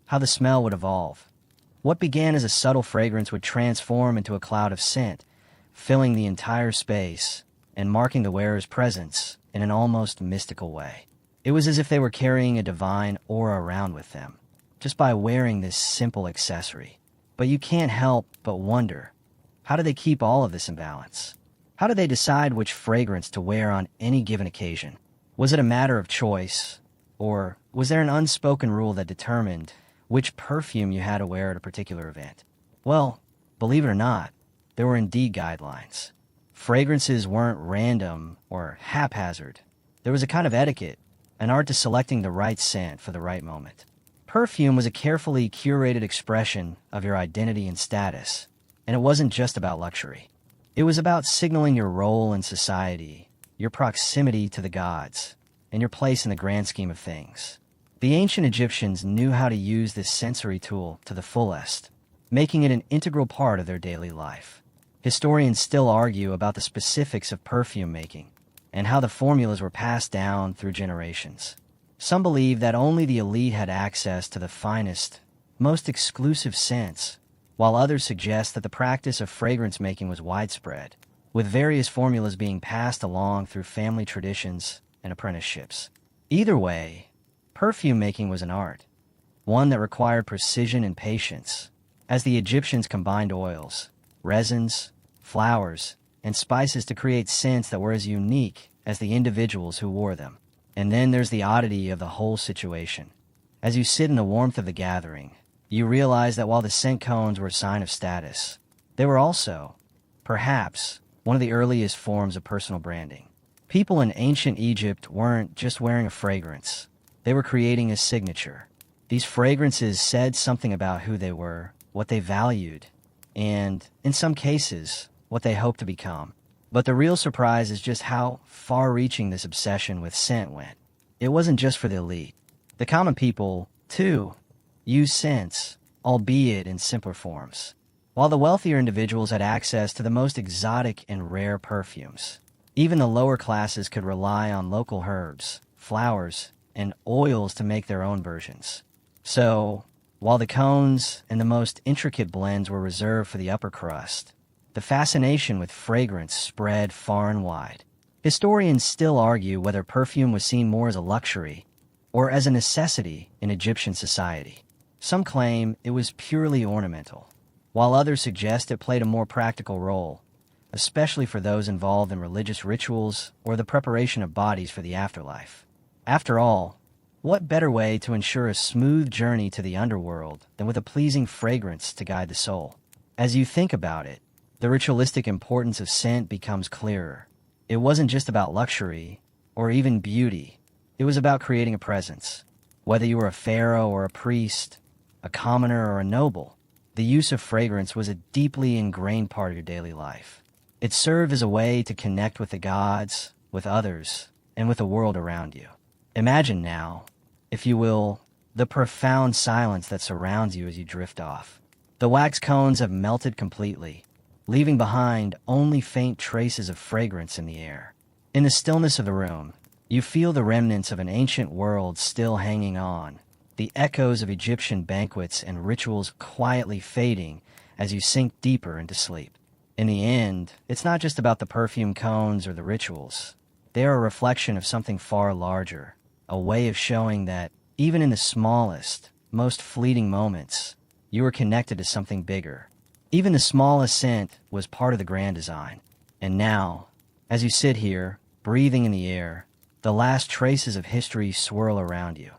[SPEAKER 1] how the smell would evolve. What began as a subtle fragrance would transform into a cloud of scent, filling the entire space and marking the wearer's presence in an almost mystical way. It was as if they were carrying a divine aura around with them, just by wearing this simple accessory. But you can't help but wonder, How did they keep all of this in balance? How did they decide which fragrance to wear on any given occasion? Was it a matter of choice, or was there an unspoken rule that determined which perfume you had to wear at a particular event? Well, believe it or not, there were indeed guidelines. Fragrances weren't random or haphazard. There was a kind of etiquette, an art to selecting the right scent for the right moment. Perfume was a carefully curated expression of your identity and status, and it wasn't just about luxury. It was about signaling your role in society, your proximity to the gods, and your place in the grand scheme of things. The ancient Egyptians knew how to use this sensory tool to the fullest, making it an integral part of their daily life. Historians still argue about the specifics of perfume making and how the formulas were passed down through generations. Some believe that only the elite had access to the finest, most exclusive scents, while others suggest that the practice of fragrance making was widespread, with various formulas being passed along through family traditions and apprenticeships. Either way, perfume making was an art, one that required precision and patience, as the Egyptians combined oils, resins, flowers, and spices to create scents that were as unique as the individuals who wore them. And then there's the oddity of the whole situation. As you sit in the warmth of the gathering, you realize that while the scent cones were a sign of status, they were also, perhaps, one of the earliest forms of personal branding. People in ancient Egypt weren't just wearing a fragrance. They were creating a signature. These fragrances said something about who they were, what they valued, and, in some cases, what they hoped to become. But the real surprise is just how far-reaching this obsession with scent went. It wasn't just for the elite. The common people, too, used scents, albeit in simpler forms. While the wealthier individuals had access to the most exotic and rare perfumes, even the lower classes could rely on local herbs, flowers, and oils to make their own versions. So, while the cones and the most intricate blends were reserved for the upper crust, the fascination with fragrance spread far and wide. Historians still argue whether perfume was seen more as a luxury or as a necessity in Egyptian society. Some claim it was purely ornamental, while others suggest it played a more practical role, especially for those involved in religious rituals or the preparation of bodies for the afterlife. After all, what better way to ensure a smooth journey to the underworld than with a pleasing fragrance to guide the soul? As you think about it, the ritualistic importance of scent becomes clearer. It wasn't just about luxury or even beauty. It was about creating a presence. Whether you were a pharaoh or a priest, a commoner or a noble, the use of fragrance was a deeply ingrained part of your daily life. It served as a way to connect with the gods, with others, and with the world around you. Imagine now, if you will, the profound silence that surrounds you as you drift off. The wax cones have melted completely, leaving behind only faint traces of fragrance in the air. In the stillness of the room, you feel the remnants of an ancient world still hanging on, the echoes of Egyptian banquets and rituals quietly fading as you sink deeper into sleep. In the end, it's not just about the perfume cones or the rituals. They are a reflection of something far larger, a way of showing that, even in the smallest, most fleeting moments, you are connected to something bigger. Even the smallest scent was part of the grand design. And now, as you sit here, breathing in the air, the last traces of history swirl around you,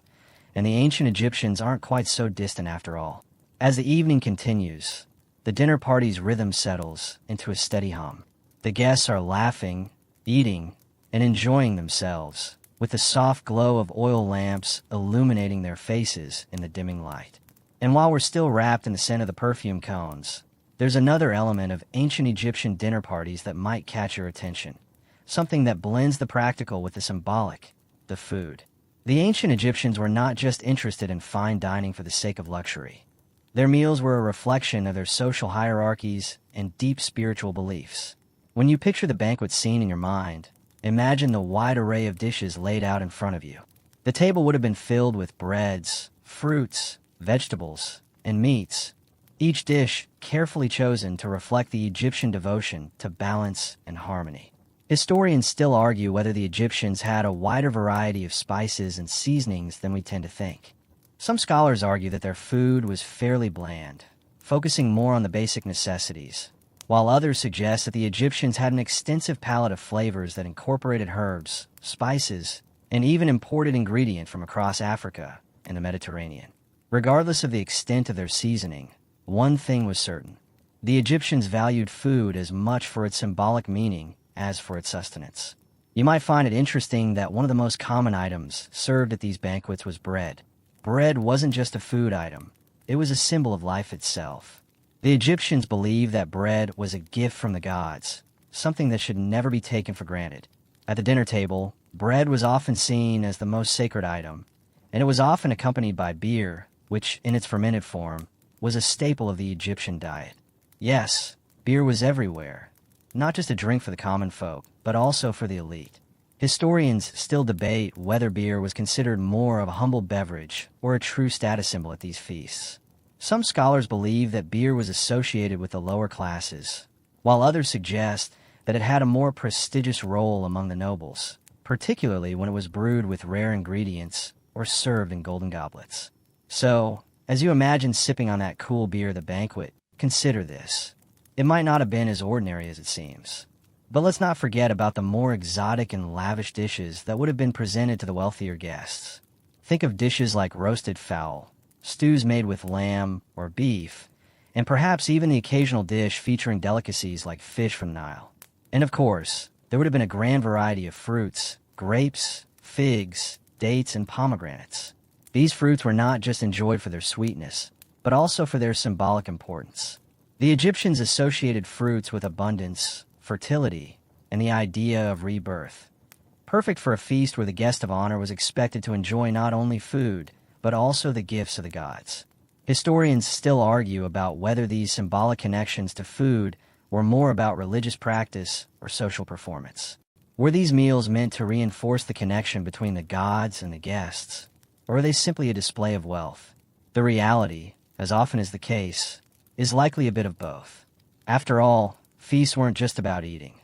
[SPEAKER 1] and the ancient Egyptians aren't quite so distant after all. As the evening continues, the dinner party's rhythm settles into a steady hum. The guests are laughing, eating, and enjoying themselves, with the soft glow of oil lamps illuminating their faces in the dimming light. And while we're still wrapped in the scent of the perfume cones, there's another element of ancient Egyptian dinner parties that might catch your attention, something that blends the practical with the symbolic, the food. The ancient Egyptians were not just interested in fine dining for the sake of luxury. Their meals were a reflection of their social hierarchies and deep spiritual beliefs. When you picture the banquet scene in your mind, imagine the wide array of dishes laid out in front of you. The table would have been filled with breads, fruits, vegetables, and meats, each dish carefully chosen to reflect the Egyptian devotion to balance and harmony. Historians still argue whether the Egyptians had a wider variety of spices and seasonings than we tend to think. Some scholars argue that their food was fairly bland, focusing more on the basic necessities, while others suggest that the Egyptians had an extensive palette of flavors that incorporated herbs, spices, and even imported ingredients from across Africa and the Mediterranean. Regardless of the extent of their seasoning, one thing was certain. The Egyptians valued food as much for its symbolic meaning as for its sustenance. You might find it interesting that one of the most common items served at these banquets was bread. Bread wasn't just a food item, it was a symbol of life itself. The Egyptians believed that bread was a gift from the gods, something that should never be taken for granted. At the dinner table, bread was often seen as the most sacred item, and it was often accompanied by beer, which, in its fermented form, was a staple of the Egyptian diet. Yes, beer was everywhere, not just a drink for the common folk, but also for the elite. Historians still debate whether beer was considered more of a humble beverage or a true status symbol at these feasts. Some scholars believe that beer was associated with the lower classes, while others suggest that it had a more prestigious role among the nobles, particularly when it was brewed with rare ingredients or served in golden goblets. So, as you imagine sipping on that cool beer at the banquet, consider this. It might not have been as ordinary as it seems. But let's not forget about the more exotic and lavish dishes that would have been presented to the wealthier guests. Think of dishes like roasted fowl, stews made with lamb or beef, and perhaps even the occasional dish featuring delicacies like fish from the Nile. And of course, there would have been a grand variety of fruits, grapes, figs, dates, and pomegranates. These fruits were not just enjoyed for their sweetness, but also for their symbolic importance. The Egyptians associated fruits with abundance, fertility, and the idea of rebirth. Perfect for a feast where the guest of honor was expected to enjoy not only food, but also the gifts of the gods. Historians still argue about whether these symbolic connections to food were more about religious practice or social performance. Were these meals meant to reinforce the connection between the gods and the guests, or are they simply a display of wealth? The reality, as often is the case, is likely a bit of both. After all, feasts weren't just about eating.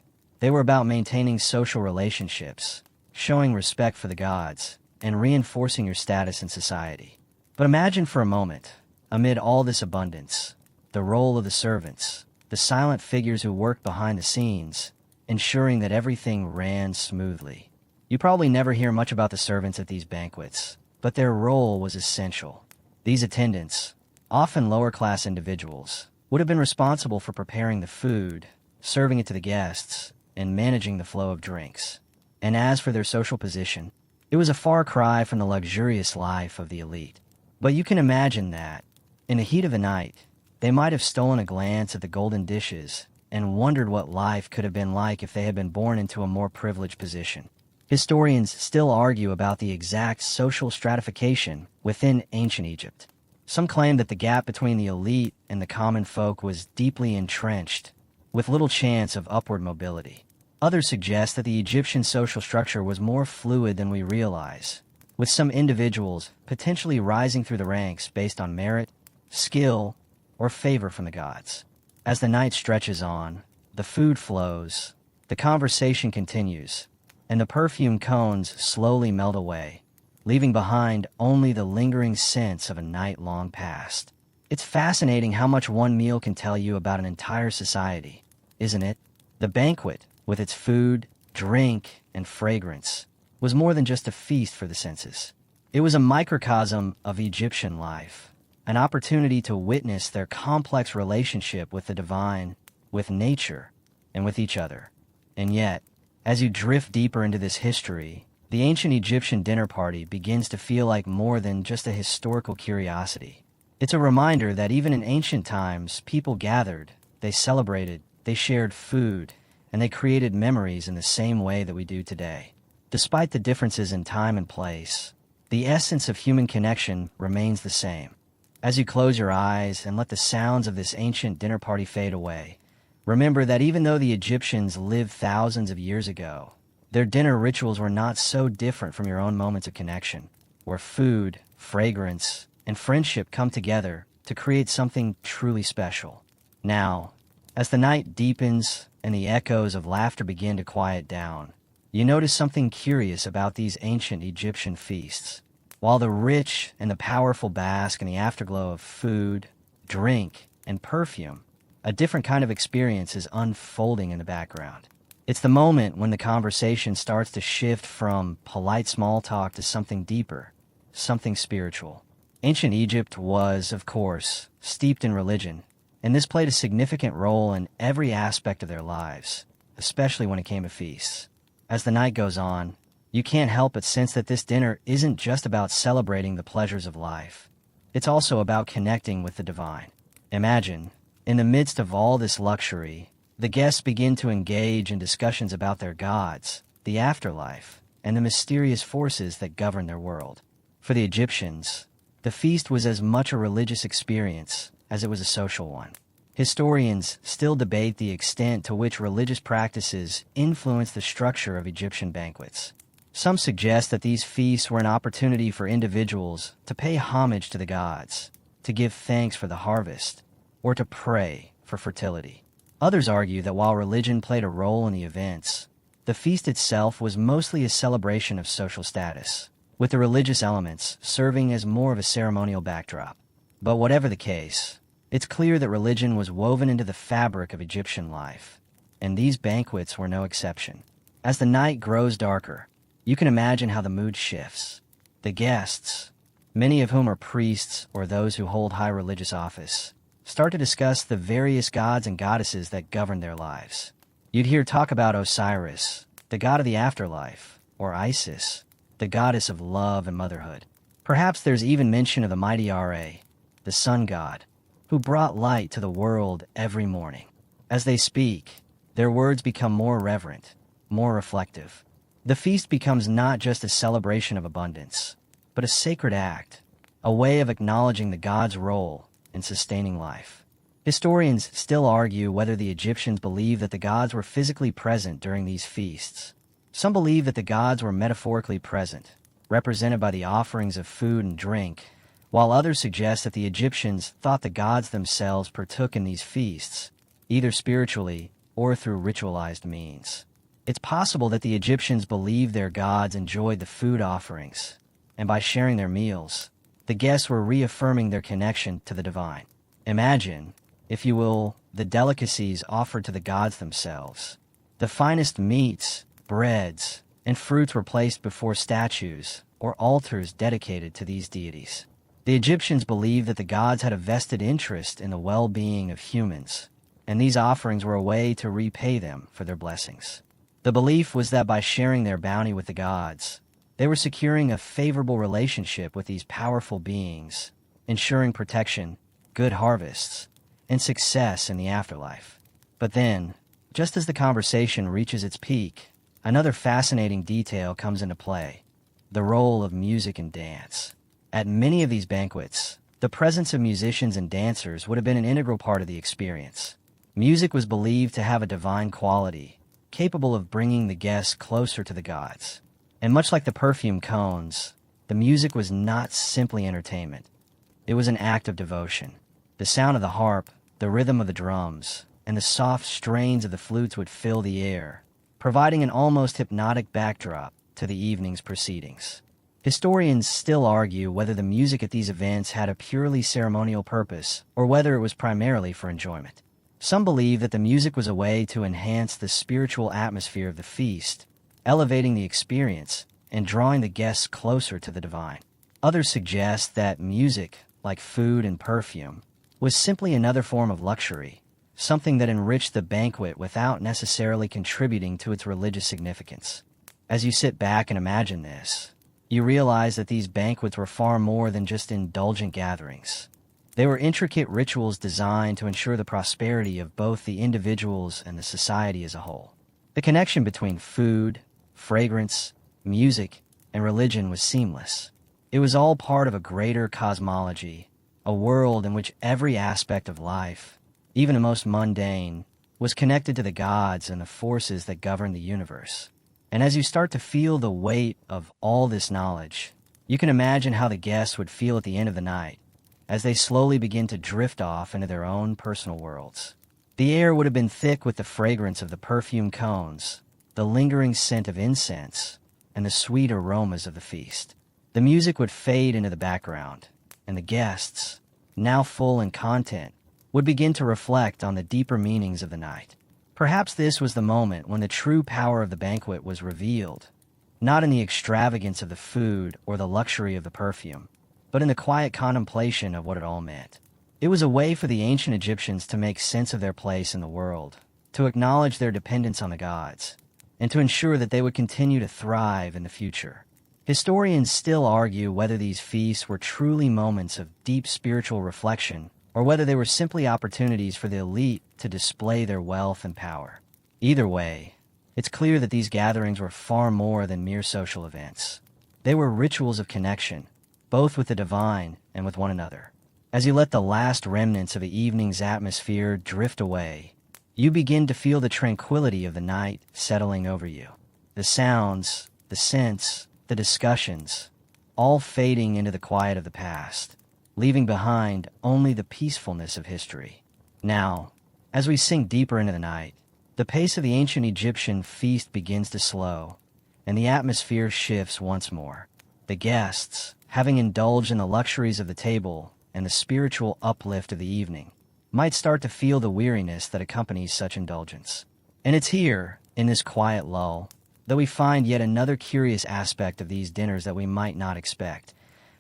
[SPEAKER 1] They were about maintaining social relationships, showing respect for the gods, and reinforcing your status in society. But imagine for a moment, amid all this abundance, the role of the servants, the silent figures who worked behind the scenes, ensuring that everything ran smoothly. You probably never hear much about the servants at these banquets, but their role was essential. These attendants, often lower-class individuals, would have been responsible for preparing the food, serving it to the guests, and managing the flow of drinks. And as for their social position, it was a far cry from the luxurious life of the elite. But you can imagine that, in the heat of the night, they might have stolen a glance at the golden dishes and wondered what life could have been like if they had been born into a more privileged position. Historians still argue about the exact social stratification within ancient Egypt. Some claim that the gap between the elite and the common folk was deeply entrenched, with little chance of upward mobility. Others suggest that the Egyptian social structure was more fluid than we realize, with some individuals potentially rising through the ranks based on merit, skill, or favor from the gods. As the night stretches on, the food flows, the conversation continues, and the perfume cones slowly melt away, leaving behind only the lingering sense of a night long past. It's fascinating how much one meal can tell you about an entire society, isn't it? The banquet, with its food, drink, and fragrance, was more than just a feast for the senses. It was a microcosm of Egyptian life, an opportunity to witness their complex relationship with the divine, with nature, and with each other. And yet, as you drift deeper into this history, the ancient Egyptian dinner party begins to feel like more than just a historical curiosity. It's a reminder that even in ancient times, people gathered, they celebrated, they shared food, and they created memories in the same way that we do today. Despite the differences in time and place, the essence of human connection remains the same. As you close your eyes and let the sounds of this ancient dinner party fade away, remember that even though the Egyptians lived thousands of years ago, their dinner rituals were not so different from your own moments of connection, where food, fragrance, and friendship come together to create something truly special. Now, as the night deepens and the echoes of laughter begin to quiet down, you notice something curious about these ancient Egyptian feasts. While the rich and the powerful bask in the afterglow of food, drink, and perfume, A different kind of experience is unfolding in the background. It's the moment when the conversation starts to shift from polite small talk to something deeper, something spiritual. Ancient Egypt was, of course, steeped in religion, and this played a significant role in every aspect of their lives, especially when it came to feasts. As the night goes on, you can't help but sense that this dinner isn't just about celebrating the pleasures of life. It's also about connecting with the divine. Imagine, in the midst of all this luxury, the guests begin to engage in discussions about their gods, the afterlife, and the mysterious forces that govern their world. For the Egyptians, the feast was as much a religious experience as it was a social one. Historians still debate the extent to which religious practices influenced the structure of Egyptian banquets. Some suggest that these feasts were an opportunity for individuals to pay homage to the gods, to give thanks for the harvest, or to pray for fertility. Others argue that while religion played a role in the events, the feast itself was mostly a celebration of social status, with the religious elements serving as more of a ceremonial backdrop. But whatever the case, it's clear that religion was woven into the fabric of Egyptian life, and these banquets were no exception. As the night grows darker, you can imagine how the mood shifts. The guests, many of whom are priests or those who hold high religious office, start to discuss the various gods and goddesses that govern their lives. You'd hear talk about Osiris, the god of the afterlife, or Isis, the goddess of love and motherhood. Perhaps there's even mention of the mighty Ra, the sun god, who brought light to the world every morning. As they speak, their words become more reverent, more reflective. The feast becomes not just a celebration of abundance, but a sacred act, a way of acknowledging the god's role in sustaining life. Historians still argue whether the Egyptians believed that the gods were physically present during these feasts. Some believe that the gods were metaphorically present, represented by the offerings of food and drink, while others suggest that the Egyptians thought the gods themselves partook in these feasts, either spiritually or through ritualized means. It's possible that the Egyptians believed their gods enjoyed the food offerings, and by sharing their meals, the guests were reaffirming their connection to the divine. Imagine, if you will, the delicacies offered to the gods themselves. The finest meats, breads, and fruits were placed before statues or altars dedicated to these deities. The Egyptians believed that the gods had a vested interest in the well-being of humans, and these offerings were a way to repay them for their blessings. The belief was that by sharing their bounty with the gods, they were securing a favorable relationship with these powerful beings, ensuring protection, good harvests, and success in the afterlife. But then, just as the conversation reaches its peak, another fascinating detail comes into play: the role of music and dance. At many of these banquets, the presence of musicians and dancers would have been an integral part of the experience. Music was believed to have a divine quality, capable of bringing the guests closer to the gods. And much like the perfume cones, the music was not simply entertainment. It was an act of devotion. The sound of the harp, the rhythm of the drums, and the soft strains of the flutes would fill the air, providing an almost hypnotic backdrop to the evening's proceedings. Historians still argue whether the music at these events had a purely ceremonial purpose or whether it was primarily for enjoyment. Some believe that the music was a way to enhance the spiritual atmosphere of the feast, elevating the experience and drawing the guests closer to the divine. Others suggest that music, like food and perfume, was simply another form of luxury, something that enriched the banquet without necessarily contributing to its religious significance. As you sit back and imagine this, you realize that these banquets were far more than just indulgent gatherings. They were intricate rituals designed to ensure the prosperity of both the individuals and the society as a whole. The connection between food, fragrance, music, and religion was seamless. It was all part of a greater cosmology, a world in which every aspect of life, even the most mundane, was connected to the gods and the forces that govern the universe. And as you start to feel the weight of all this knowledge, you can imagine how the guests would feel at the end of the night, as they slowly begin to drift off into their own personal worlds. The air would have been thick with the fragrance of the perfume cones, the lingering scent of incense, and the sweet aromas of the feast. The music would fade into the background, and the guests, now full in content, would begin to reflect on the deeper meanings of the night. Perhaps this was the moment when the true power of the banquet was revealed, not in the extravagance of the food or the luxury of the perfume, but in the quiet contemplation of what it all meant. It was a way for the ancient Egyptians to make sense of their place in the world, to acknowledge their dependence on the gods, and to ensure that they would continue to thrive in the future. Historians still argue whether these feasts were truly moments of deep spiritual reflection or whether they were simply opportunities for the elite to display their wealth and power. Either way, it's clear that these gatherings were far more than mere social events. They were rituals of connection, both with the divine and with one another. As you let the last remnants of the evening's atmosphere drift away, you begin to feel the tranquility of the night settling over you. The sounds, the scents, the discussions, all fading into the quiet of the past, leaving behind only the peacefulness of history. Now, as we sink deeper into the night, the pace of the ancient Egyptian feast begins to slow, and the atmosphere shifts once more. The guests, having indulged in the luxuries of the table and the spiritual uplift of the evening, might start to feel the weariness that accompanies such indulgence. And it's here, in this quiet lull, that we find yet another curious aspect of these dinners that we might not expect.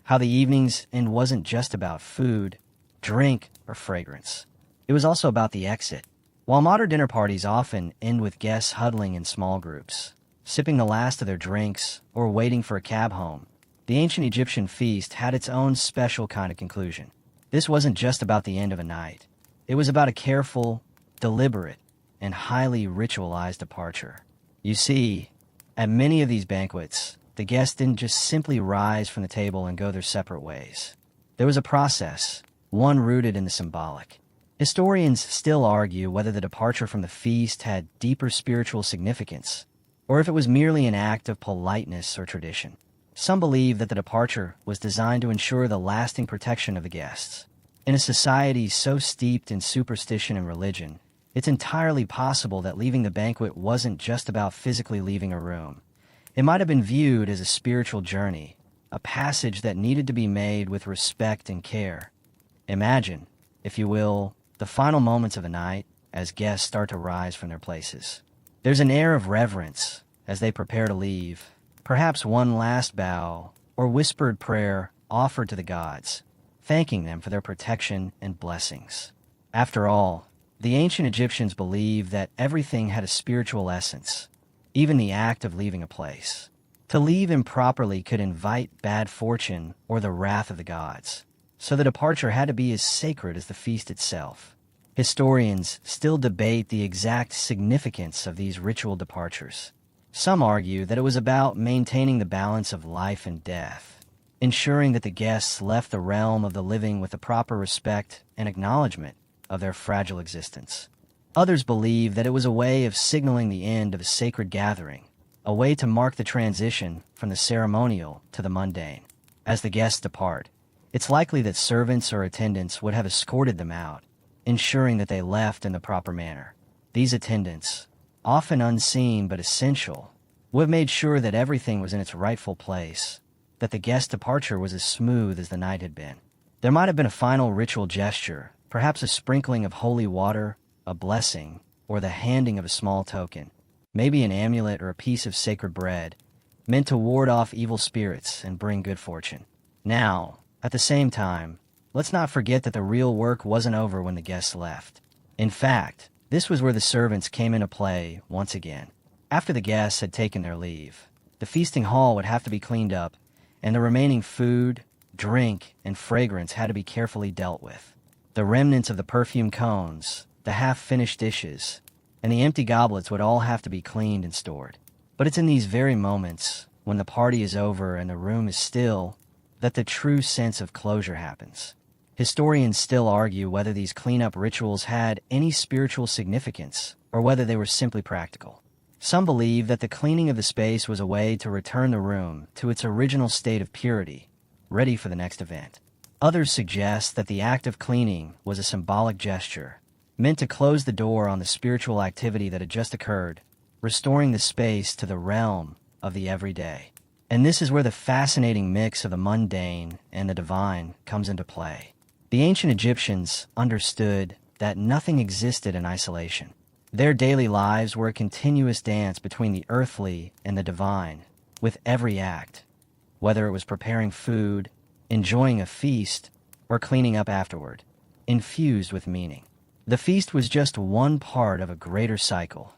[SPEAKER 1] How the evening's end wasn't just about food, drink, or fragrance. It was also about the exit. While modern dinner parties often end with guests huddling in small groups, sipping the last of their drinks, or waiting for a cab home, the ancient Egyptian feast had its own special kind of conclusion. This wasn't just about the end of a night. It was about a careful, deliberate, and highly ritualized departure. You see, at many of these banquets, the guests didn't just simply rise from the table and go their separate ways. There was a process, one rooted in the symbolic. Historians still argue whether the departure from the feast had deeper spiritual significance, or if it was merely an act of politeness or tradition. Some believe that the departure was designed to ensure the lasting protection of the guests. In a society so steeped in superstition and religion, it's entirely possible that leaving the banquet wasn't just about physically leaving a room. It might have been viewed as a spiritual journey, a passage that needed to be made with respect and care. Imagine, if you will, the final moments of the night as guests start to rise from their places. There's an air of reverence as they prepare to leave, perhaps one last bow or whispered prayer offered to the gods, thanking them for their protection and blessings. After all, the ancient Egyptians believed that everything had a spiritual essence, even the act of leaving a place. To leave improperly could invite bad fortune or the wrath of the gods, so the departure had to be as sacred as the feast itself. Historians still debate the exact significance of these ritual departures. Some argue that it was about maintaining the balance of life and death, ensuring that the guests left the realm of the living with the proper respect and acknowledgement of their fragile existence. Others believe that it was a way of signaling the end of a sacred gathering, a way to mark the transition from the ceremonial to the mundane. As the guests depart, it's likely that servants or attendants would have escorted them out, ensuring that they left in the proper manner. These attendants, often unseen but essential, would have made sure that everything was in its rightful place, that the guest departure was as smooth as the night had been. There might have been a final ritual gesture, perhaps a sprinkling of holy water, a blessing, or the handing of a small token, maybe an amulet or a piece of sacred bread, meant to ward off evil spirits and bring good fortune. Now, at the same time, let's not forget that the real work wasn't over when the guests left. In fact, this was where the servants came into play once again. After the guests had taken their leave, the feasting hall would have to be cleaned up, and the remaining food, drink, and fragrance had to be carefully dealt with. The remnants of the perfume cones, the half-finished dishes, and the empty goblets would all have to be cleaned and stored. But it's in these very moments, when the party is over and the room is still, that the true sense of closure happens. Historians still argue whether these cleanup rituals had any spiritual significance or whether they were simply practical. Some believe that the cleaning of the space was a way to return the room to its original state of purity, ready for the next event. Others suggest that the act of cleaning was a symbolic gesture, meant to close the door on the spiritual activity that had just occurred, restoring the space to the realm of the everyday. And this is where the fascinating mix of the mundane and the divine comes into play. The ancient Egyptians understood that nothing existed in isolation. Their daily lives were a continuous dance between the earthly and the divine, with every act, whether it was preparing food, enjoying a feast, or cleaning up afterward, infused with meaning. The feast was just one part of a greater cycle,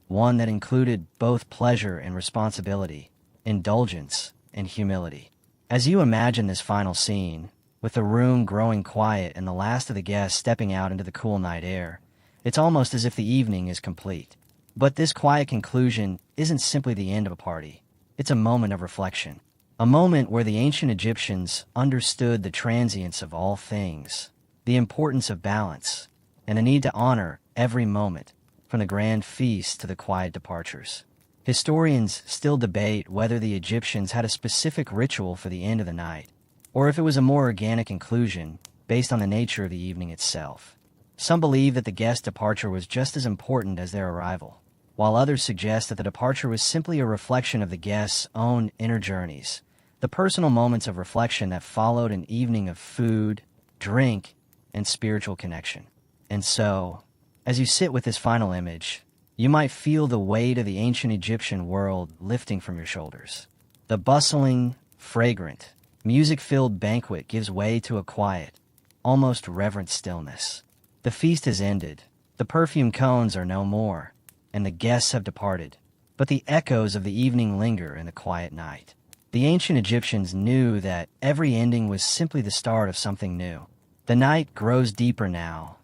[SPEAKER 1] one that included both pleasure and responsibility, indulgence and humility. As you imagine this final scene, with the room growing quiet and the last of the guests stepping out into the cool night air, it's almost as if the evening is complete. But this quiet conclusion isn't simply the end of a party. It's a moment of reflection. A moment where the ancient Egyptians understood the transience of all things, the importance of balance, and the need to honor every moment, from the grand feasts to the quiet departures. Historians still debate whether the Egyptians had a specific ritual for the end of the night, or if it was a more organic conclusion based on the nature of the evening itself. Some believe that the guest departure was just as important as their arrival, while others suggest that the departure was simply a reflection of the guests' own inner journeys, the personal moments of reflection that followed an evening of food, drink, and spiritual connection. And so, as you sit with this final image, you might feel the weight of the ancient Egyptian world lifting from your shoulders. The bustling, fragrant, music-filled banquet gives way to a quiet, almost reverent stillness. The feast has ended, the perfume cones are no more, and the guests have departed, but the echoes of the evening linger in the quiet night. The ancient Egyptians knew that every ending was simply the start of something new. The night grows deeper now,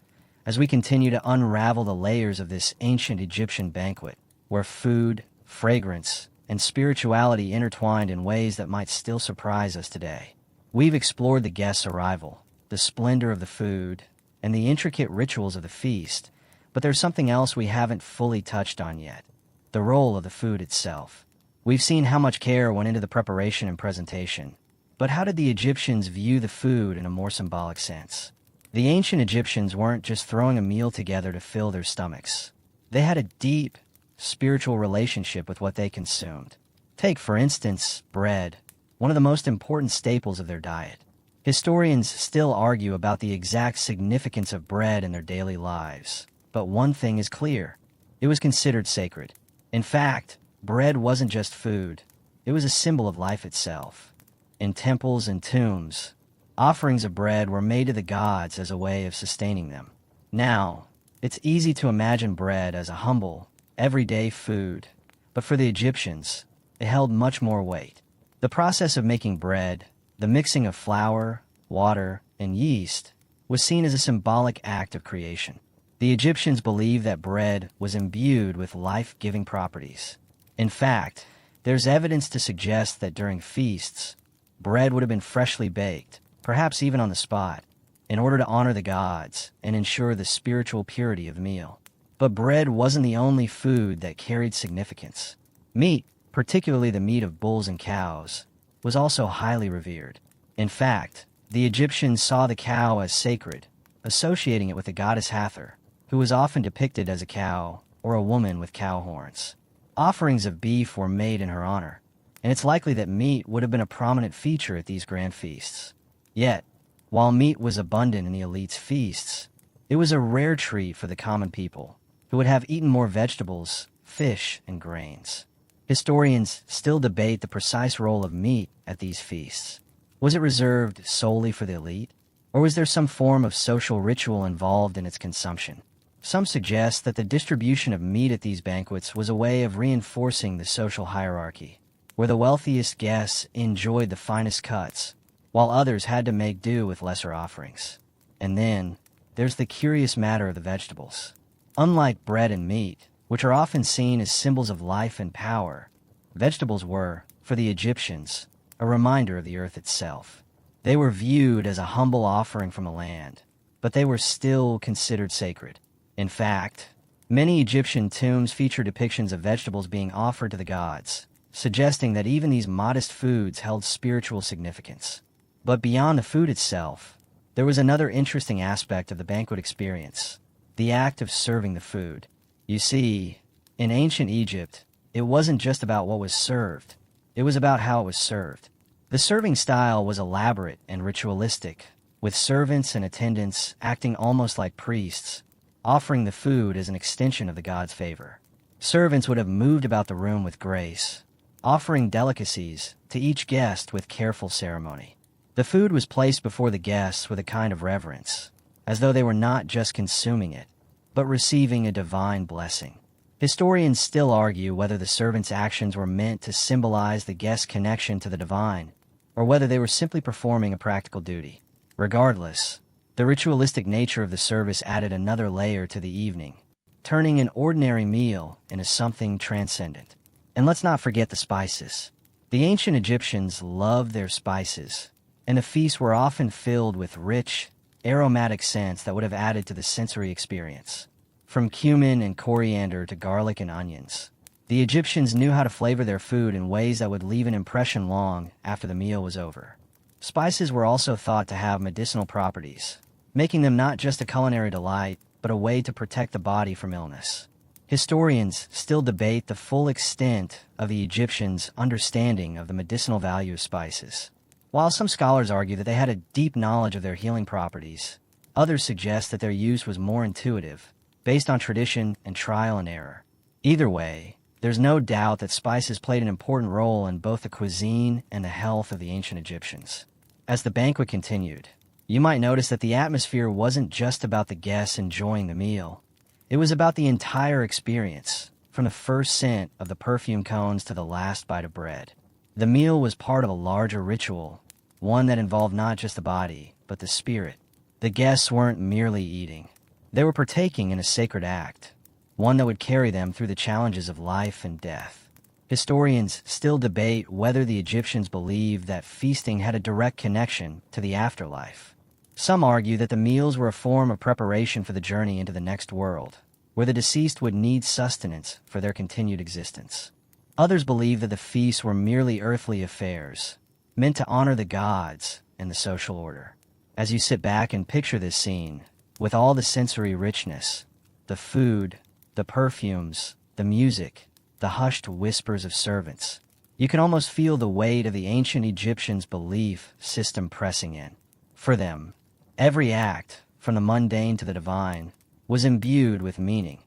[SPEAKER 1] as we continue to unravel the layers of this ancient Egyptian banquet, where food, fragrance, and spirituality intertwined in ways that might still surprise us today. We've explored the guest's arrival, the splendor of the food, and the intricate rituals of the feast, but there's something else we haven't fully touched on yet: the role of the food itself. We've seen how much care went into the preparation and presentation, but how did the Egyptians view the food in a more symbolic sense? The ancient Egyptians weren't just throwing a meal together to fill their stomachs. They had a deep, spiritual relationship with what they consumed. Take, for instance, bread, one of the most important staples of their diet. Historians still argue about the exact significance of bread in their daily lives, but one thing is clear: it was considered sacred. In fact, bread wasn't just food, it was a symbol of life itself. In temples and tombs, offerings of bread were made to the gods as a way of sustaining them. Now, it's easy to imagine bread as a humble, everyday food, but for the Egyptians, it held much more weight. The process of making bread, the mixing of flour, water, and yeast, was seen as a symbolic act of creation. The Egyptians believed that bread was imbued with life-giving properties. In fact, there's evidence to suggest that during feasts, bread would have been freshly baked, perhaps even on the spot, in order to honor the gods and ensure the spiritual purity of the meal. But bread wasn't the only food that carried significance. Meat, particularly the meat of bulls and cows, was also highly revered. In fact, the Egyptians saw the cow as sacred, associating it with the goddess Hathor, who was often depicted as a cow or a woman with cow horns. Offerings of beef were made in her honor, and it's likely that meat would have been a prominent feature at these grand feasts. Yet, while meat was abundant in the elite's feasts, it was a rare treat for the common people, who would have eaten more vegetables, fish, and grains. Historians still debate the precise role of meat at these feasts. Was it reserved solely for the elite, or was there some form of social ritual involved in its consumption? Some suggest that the distribution of meat at these banquets was a way of reinforcing the social hierarchy, where the wealthiest guests enjoyed the finest cuts, while others had to make do with lesser offerings. And then, there's the curious matter of the vegetables. Unlike bread and meat, which are often seen as symbols of life and power, vegetables were, for the Egyptians, a reminder of the earth itself. They were viewed as a humble offering from the land, but they were still considered sacred. In fact, many Egyptian tombs feature depictions of vegetables being offered to the gods, suggesting that even these modest foods held spiritual significance. But beyond the food itself, there was another interesting aspect of the banquet experience: the act of serving the food. You see, in ancient Egypt, it wasn't just about what was served, it was about how it was served. The serving style was elaborate and ritualistic, with servants and attendants acting almost like priests, offering the food as an extension of the god's favor. Servants would have moved about the room with grace, offering delicacies to each guest with careful ceremony. The food was placed before the guests with a kind of reverence, as though they were not just consuming it, but receiving a divine blessing. Historians still argue whether the servants' actions were meant to symbolize the guest's connection to the divine, or whether they were simply performing a practical duty. Regardless, the ritualistic nature of the service added another layer to the evening, turning an ordinary meal into something transcendent. And let's not forget the spices. The ancient Egyptians loved their spices, and the feasts were often filled with rich, aromatic scents that would have added to the sensory experience. From cumin and coriander to garlic and onions, the Egyptians knew how to flavor their food in ways that would leave an impression long after the meal was over. Spices were also thought to have medicinal properties, making them not just a culinary delight, but a way to protect the body from illness. Historians still debate the full extent of the Egyptians' understanding of the medicinal value of spices. While some scholars argue that they had a deep knowledge of their healing properties, others suggest that their use was more intuitive, based on tradition and trial and error. Either way, there's no doubt that spices played an important role in both the cuisine and the health of the ancient Egyptians. As the banquet continued, you might notice that the atmosphere wasn't just about the guests enjoying the meal. It was about the entire experience, from the first scent of the perfume cones to the last bite of bread. The meal was part of a larger ritual, one that involved not just the body, but the spirit. The guests weren't merely eating. They were partaking in a sacred act, one that would carry them through the challenges of life and death. Historians still debate whether the Egyptians believed that feasting had a direct connection to the afterlife. Some argue that the meals were a form of preparation for the journey into the next world, where the deceased would need sustenance for their continued existence. Others believe that the feasts were merely earthly affairs, meant to honor the gods and the social order. As you sit back and picture this scene, with all the sensory richness, the food, the perfumes, the music, the hushed whispers of servants, you can almost feel the weight of the ancient Egyptians' belief system pressing in. For them, every act, from the mundane to the divine, was imbued with meaning,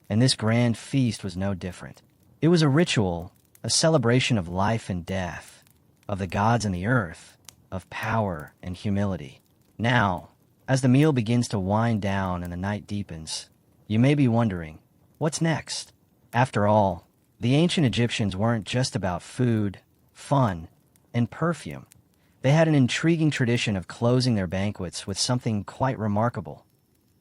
[SPEAKER 1] and this grand feast was no different. It was a ritual, a celebration of life and death, of the gods and the earth, of power and humility. Now, as the meal begins to wind down and the night deepens, you may be wondering, what's next? After all, the ancient Egyptians weren't just about food, fun, and perfume. They had an intriguing tradition of closing their banquets with something quite remarkable: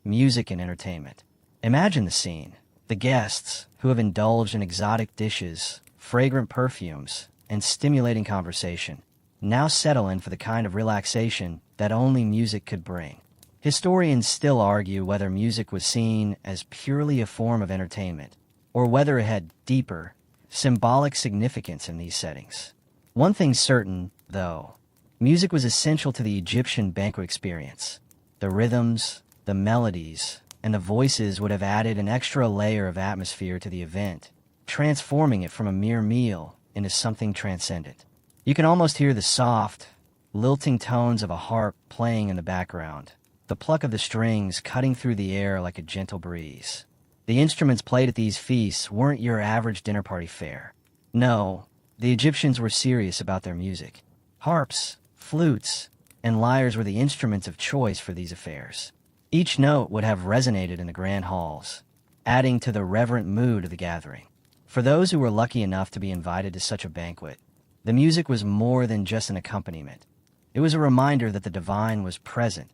[SPEAKER 1] music and entertainment. Imagine the scene. The guests, who have indulged in exotic dishes, fragrant perfumes, and stimulating conversation, now settle in for the kind of relaxation that only music could bring. Historians still argue whether music was seen as purely a form of entertainment, or whether it had deeper, symbolic significance in these settings. One thing's certain, though: music was essential to the Egyptian banquet experience. The rhythms, the melodies, and the voices would have added an extra layer of atmosphere to the event, transforming it from a mere meal into something transcendent. You can almost hear the soft, lilting tones of a harp playing in the background, the pluck of the strings cutting through the air like a gentle breeze. The instruments played at these feasts weren't your average dinner party fare. No, the Egyptians were serious about their music. Harps, flutes, and lyres were the instruments of choice for these affairs. Each note would have resonated in the grand halls, adding to the reverent mood of the gathering. For those who were lucky enough to be invited to such a banquet, the music was more than just an accompaniment. It was a reminder that the divine was present,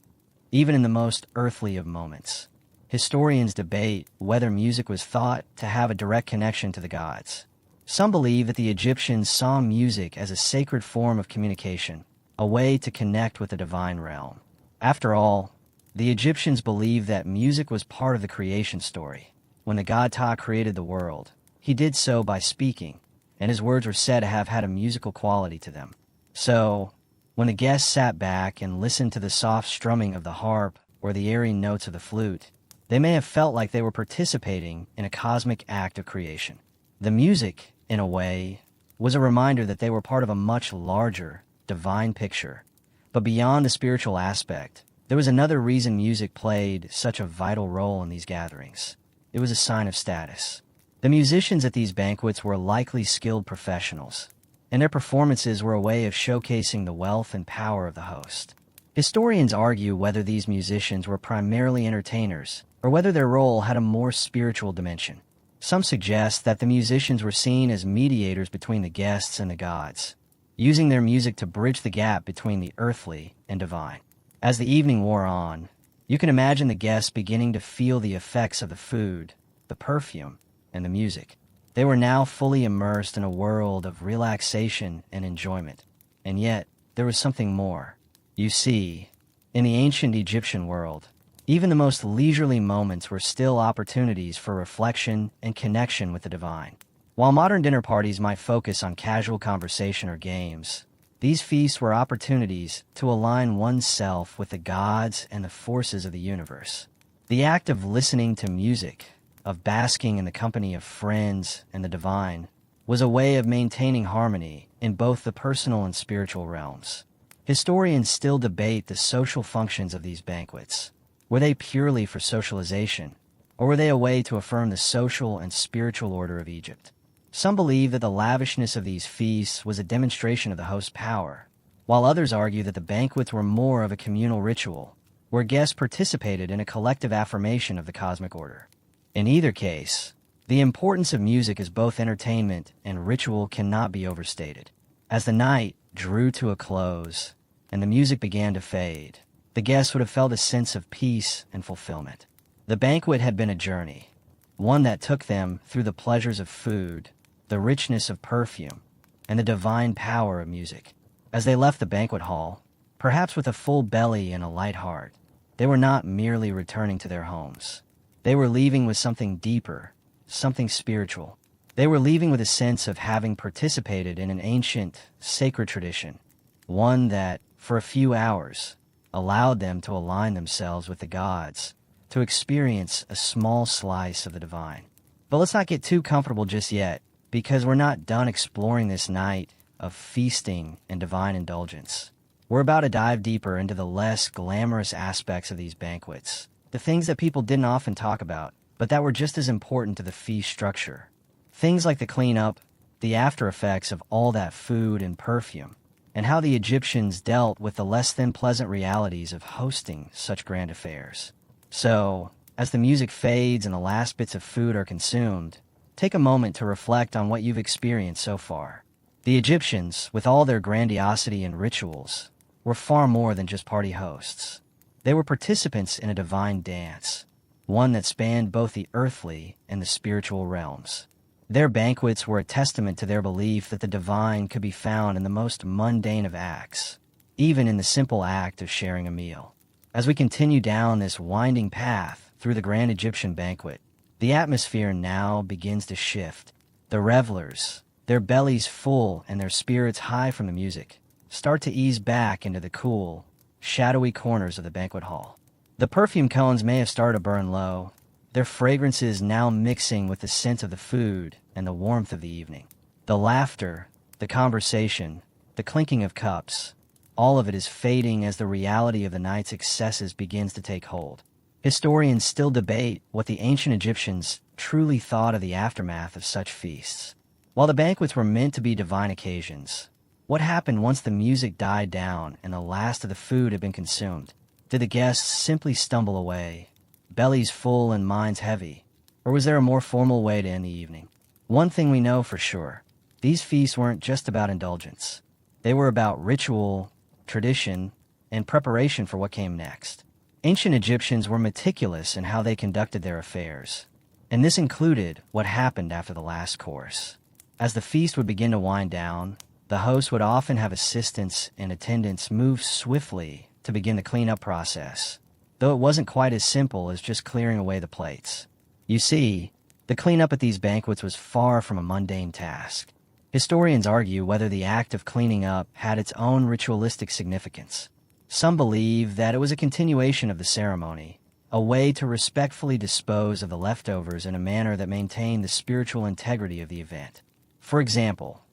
[SPEAKER 1] even in the most earthly of moments. Historians debate whether music was thought to have a direct connection to the gods. Some believe that the Egyptians saw music as a sacred form of communication, a way to connect with the divine realm. After all, the Egyptians believed that music was part of the creation story. When the god Ptah created the world, he did so by speaking, and his words were said to have had a musical quality to them. So, when the guests sat back and listened to the soft strumming of the harp or the airy notes of the flute, they may have felt like they were participating in a cosmic act of creation. The music, in a way, was a reminder that they were part of a much larger, divine picture. But beyond the spiritual aspect, There was another reason music played such a vital role in these gatherings. It was a sign of status. The musicians at these banquets were likely skilled professionals, and their performances were a way of showcasing the wealth and power of the host. Historians argue whether these musicians were primarily entertainers or whether their role had a more spiritual dimension. Some suggest that the musicians were seen as mediators between the guests and the gods, using their music to bridge the gap between the earthly and divine. As the evening wore on, you can imagine the guests beginning to feel the effects of the food, the perfume, and the music. They were now fully immersed in a world of relaxation and enjoyment. And yet, there was something more. You see, in the ancient Egyptian world, even the most leisurely moments were still opportunities for reflection and connection with the divine. While modern dinner parties might focus on casual conversation or games, these feasts were opportunities to align oneself with the gods and the forces of the universe. The act of listening to music, of basking in the company of friends and the divine, was a way of maintaining harmony in both the personal and spiritual realms. Historians still debate the social functions of these banquets. Were they purely for socialization, or were they a way to affirm the social and spiritual order of Egypt? Some believe that the lavishness of these feasts was a demonstration of the host's power, while others argue that the banquets were more of a communal ritual, where guests participated in a collective affirmation of the cosmic order. In either case, the importance of music as both entertainment and ritual cannot be overstated. As the night drew to a close and the music began to fade, the guests would have felt a sense of peace and fulfillment. The banquet had been a journey, one that took them through the pleasures of food, the richness of perfume, and the divine power of music. As they left the banquet hall, perhaps with a full belly and a light heart, they were not merely returning to their homes. They were leaving with something deeper, something spiritual. They were leaving with a sense of having participated in an ancient, sacred tradition, one that, for a few hours, allowed them to align themselves with the gods, to experience a small slice of the divine. But let's not get too comfortable just yet, because we're not done exploring this night of feasting and divine indulgence. We're about to dive deeper into the less glamorous aspects of these banquets, the things that people didn't often talk about, but that were just as important to the feast structure. Things like the cleanup, the after effects of all that food and perfume, and how the Egyptians dealt with the less than pleasant realities of hosting such grand affairs. So, as the music fades and the last bits of food are consumed, take a moment to reflect on what you've experienced so far. The Egyptians, with all their grandiosity and rituals, were far more than just party hosts. They were participants in a divine dance, one that spanned both the earthly and the spiritual realms. Their banquets were a testament to their belief that the divine could be found in the most mundane of acts, even in the simple act of sharing a meal. As we continue down this winding path through the grand Egyptian banquet, the atmosphere now begins to shift. The revelers, their bellies full and their spirits high from the music, start to ease back into the cool, shadowy corners of the banquet hall. The perfume cones may have started to burn low, their fragrances now mixing with the scent of the food and the warmth of the evening. The laughter, the conversation, the clinking of cups, all of it is fading as the reality of the night's excesses begins to take hold. Historians still debate what the ancient Egyptians truly thought of the aftermath of such feasts. While the banquets were meant to be divine occasions, what happened once the music died down and the last of the food had been consumed? Did the guests simply stumble away, bellies full and minds heavy, or was there a more formal way to end the evening? One thing we know for sure, these feasts weren't just about indulgence. They were about ritual, tradition, and preparation for what came next. Ancient Egyptians were meticulous in how they conducted their affairs, and this included what happened after the last course. As the feast would begin to wind down, the host would often have assistants and attendants move swiftly to begin the cleanup process, though it wasn't quite as simple as just clearing away the plates. You see, the cleanup at these banquets was far from a mundane task. Historians argue whether the act of cleaning up had its own ritualistic significance. Some believe that it was a continuation of the ceremony, a way to respectfully dispose of the leftovers in a manner that maintained the spiritual integrity of the event. For example,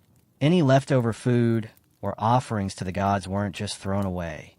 [SPEAKER 1] any leftover food or offerings to the gods weren't just thrown away.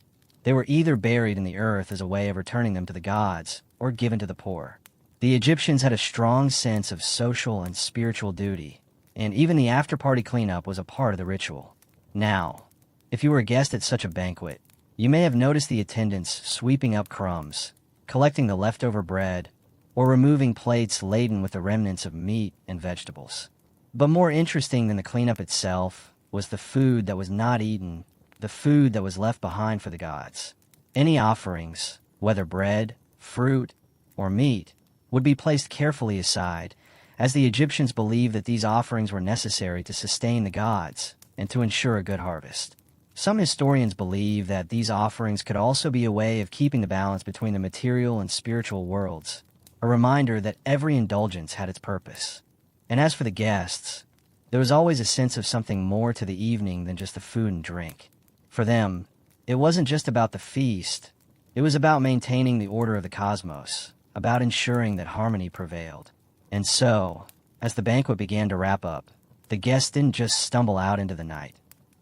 [SPEAKER 1] They were either buried in the earth as a way of returning them to the gods or given to the poor. The Egyptians had a strong sense of social and spiritual duty, and even the after-party cleanup was a part of the ritual. Now, if you were a guest at such a banquet, you may have noticed the attendants sweeping up crumbs, collecting the leftover bread, or removing plates laden with the remnants of meat and vegetables. But more interesting than the cleanup itself was the food that was not eaten, the food that was left behind for the gods. Any offerings, whether bread, fruit, or meat, would be placed carefully aside, as the Egyptians believed that these offerings were necessary to sustain the gods and to ensure a good harvest. Some historians believe that these offerings could also be a way of keeping the balance between the material and spiritual worlds, a reminder that every indulgence had its purpose. And as for the guests, there was always a sense of something more to the evening than just the food and drink. For them, it wasn't just about the feast, it was about maintaining the order of the cosmos, about ensuring that harmony prevailed. And so, as the banquet began to wrap up, the guests didn't just stumble out into the night.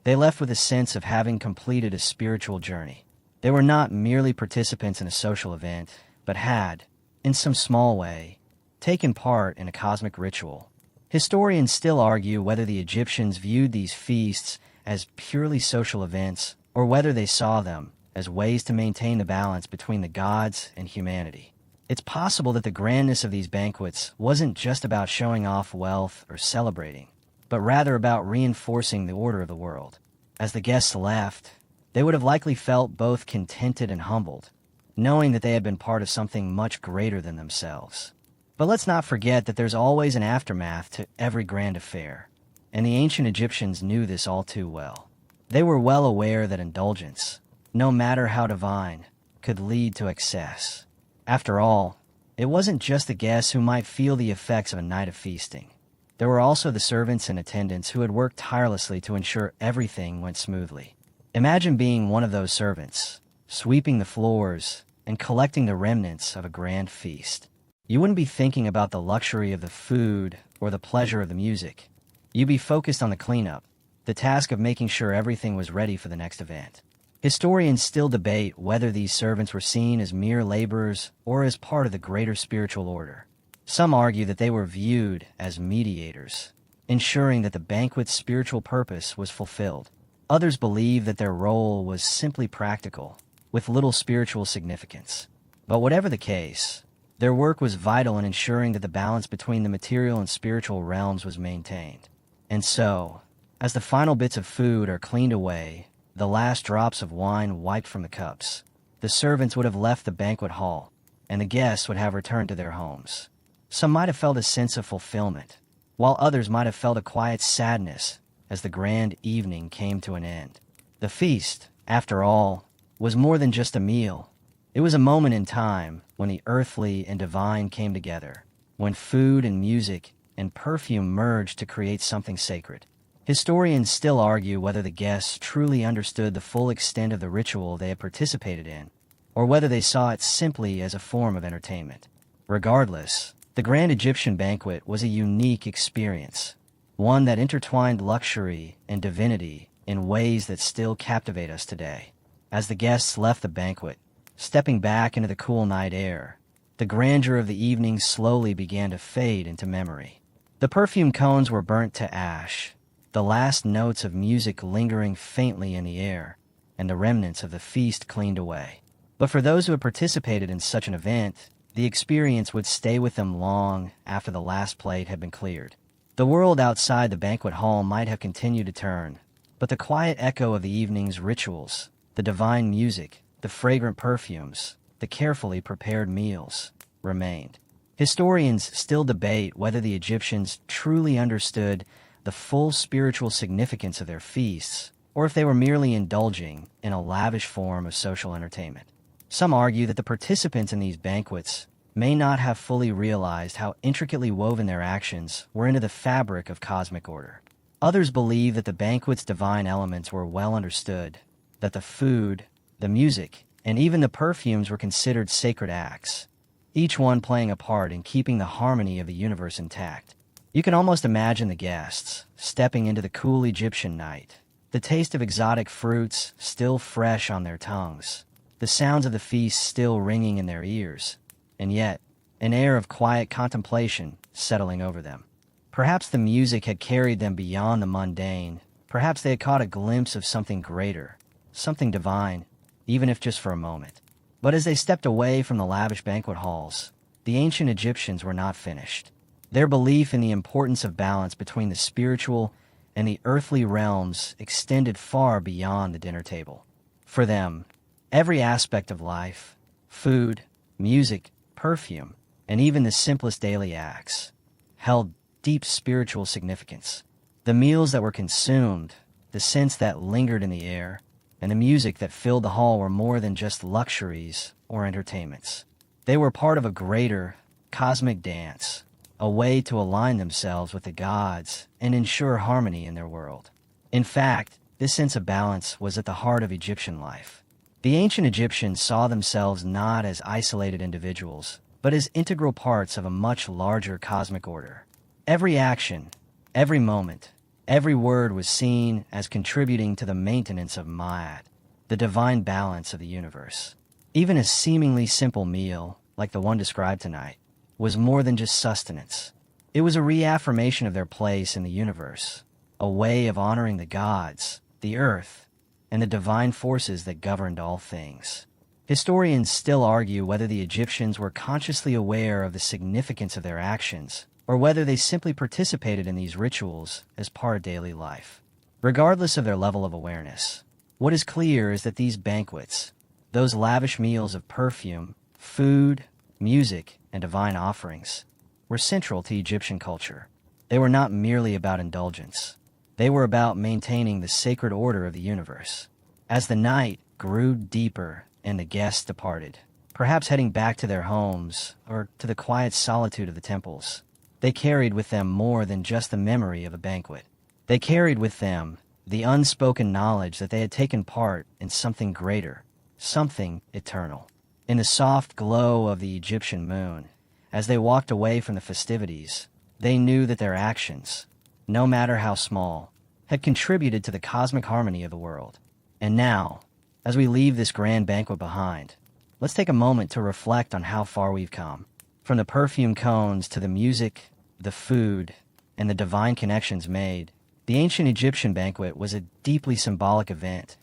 [SPEAKER 1] They left with a sense of having completed a spiritual journey. They were not merely participants in a social event, but had, in some small way, taken part in a cosmic ritual. Historians still argue whether the Egyptians viewed these feasts as purely social events or whether they saw them as ways to maintain the balance between the gods and humanity. It's possible that the grandness of these banquets wasn't just about showing off wealth or celebrating, but rather about reinforcing the order of the world. As the guests left, they would have likely felt both contented and humbled, knowing that they had been part of something much greater than themselves. But let's not forget that there's always an aftermath to every grand affair, and the ancient Egyptians knew this all too well. They were well aware that indulgence, no matter how divine, could lead to excess. After all, it wasn't just the guests who might feel the effects of a night of feasting. There were also the servants and attendants who had worked tirelessly to ensure everything went smoothly. Imagine being one of those servants, sweeping the floors and collecting the remnants of a grand feast. You wouldn't be thinking about the luxury of the food or the pleasure of the music. You'd be focused on the cleanup, the task of making sure everything was ready for the next event. Historians still debate whether these servants were seen as mere laborers or as part of the greater spiritual order. Some argue that they were viewed as mediators, ensuring that the banquet's spiritual purpose was fulfilled. Others believe that their role was simply practical, with little spiritual significance. But whatever the case, their work was vital in ensuring that the balance between the material and spiritual realms was maintained. And so, as the final bits of food are cleaned away, the last drops of wine wiped from the cups, the servants would have left the banquet hall, and the guests would have returned to their homes. Some might have felt a sense of fulfillment, while others might have felt a quiet sadness as the grand evening came to an end. The feast, after all, was more than just a meal. It was a moment in time when the earthly and divine came together, when food and music and perfume merged to create something sacred. Historians still argue whether the guests truly understood the full extent of the ritual they had participated in, or whether they saw it simply as a form of entertainment. Regardless, the Grand Egyptian Banquet was a unique experience, one that intertwined luxury and divinity in ways that still captivate us today. As the guests left the banquet, stepping back into the cool night air, the grandeur of the evening slowly began to fade into memory. The perfume cones were burnt to ash, the last notes of music lingering faintly in the air, and the remnants of the feast cleaned away. But for those who had participated in such an event, the experience would stay with them long after the last plate had been cleared. The world outside the banquet hall might have continued to turn, but the quiet echo of the evening's rituals, the divine music, the fragrant perfumes, the carefully prepared meals, remained. Historians still debate whether the Egyptians truly understood the full spiritual significance of their feasts, or if they were merely indulging in a lavish form of social entertainment. Some argue that the participants in these banquets may not have fully realized how intricately woven their actions were into the fabric of cosmic order. Others believe that the banquet's divine elements were well understood, that the food, the music, and even the perfumes were considered sacred acts, each one playing a part in keeping the harmony of the universe intact. You can almost imagine the guests stepping into the cool Egyptian night, the taste of exotic fruits still fresh on their tongues, the sounds of the feast still ringing in their ears, and yet an air of quiet contemplation settling over them. Perhaps the music had carried them beyond the mundane. Perhaps they had caught a glimpse of something greater, something divine, even if just for a moment. But as they stepped away from the lavish banquet halls, the ancient Egyptians were not finished. Their belief in the importance of balance between the spiritual and the earthly realms extended far beyond the dinner table. For them, every aspect of life, food, music, perfume, and even the simplest daily acts, held deep spiritual significance. The meals that were consumed, the scents that lingered in the air, and the music that filled the hall were more than just luxuries or entertainments. They were part of a greater, cosmic dance, a way to align themselves with the gods and ensure harmony in their world. In fact, this sense of balance was at the heart of Egyptian life. The ancient Egyptians saw themselves not as isolated individuals, but as integral parts of a much larger cosmic order. Every action, every moment, every word was seen as contributing to the maintenance of Ma'at, the divine balance of the universe. Even a seemingly simple meal, like the one described tonight, was more than just sustenance. It was a reaffirmation of their place in the universe, a way of honoring the gods, the earth, and the divine forces that governed all things. Historians still argue whether the Egyptians were consciously aware of the significance of their actions, or whether they simply participated in these rituals as part of daily life. Regardless of their level of awareness, what is clear is that these banquets, those lavish meals of perfume, food, music, and divine offerings, were central to Egyptian culture. They were not merely about indulgence. They were about maintaining the sacred order of the universe. As the night grew deeper and the guests departed, perhaps heading back to their homes or to the quiet solitude of the temples, they carried with them more than just the memory of a banquet. They carried with them the unspoken knowledge that they had taken part in something greater, something eternal. In the soft glow of the Egyptian moon, as they walked away from the festivities, they knew that their actions, no matter how small, had contributed to the cosmic harmony of the world. And now, as we leave this grand banquet behind, let's take a moment to reflect on how far we've come. From the perfume cones to the music, the food, and the divine connections made, the ancient Egyptian banquet was a deeply symbolic event,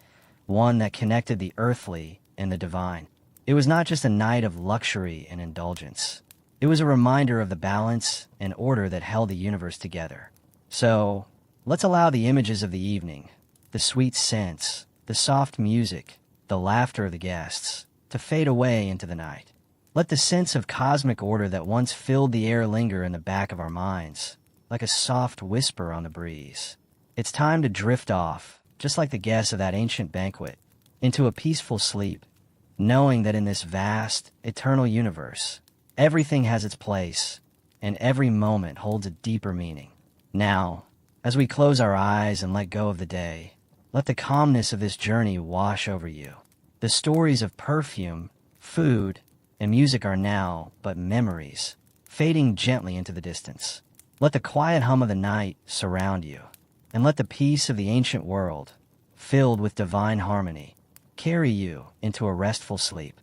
[SPEAKER 1] one that connected the earthly and the divine. It was not just a night of luxury and indulgence. It was a reminder of the balance and order that held the universe together. So, let's allow the images of the evening, the sweet scents, the soft music, the laughter of the guests, to fade away into the night. Let the sense of cosmic order that once filled the air linger in the back of our minds, like a soft whisper on the breeze. It's time to drift off, just like the guests of that ancient banquet, into a peaceful sleep, knowing that in this vast, eternal universe, everything has its place, and every moment holds a deeper meaning. Now, as we close our eyes and let go of the day, let the calmness of this journey wash over you. The stories of perfume, food, and music are now but memories, fading gently into the distance. Let the quiet hum of the night surround you, and let the peace of the ancient world, filled with divine harmony, carry you into a restful sleep.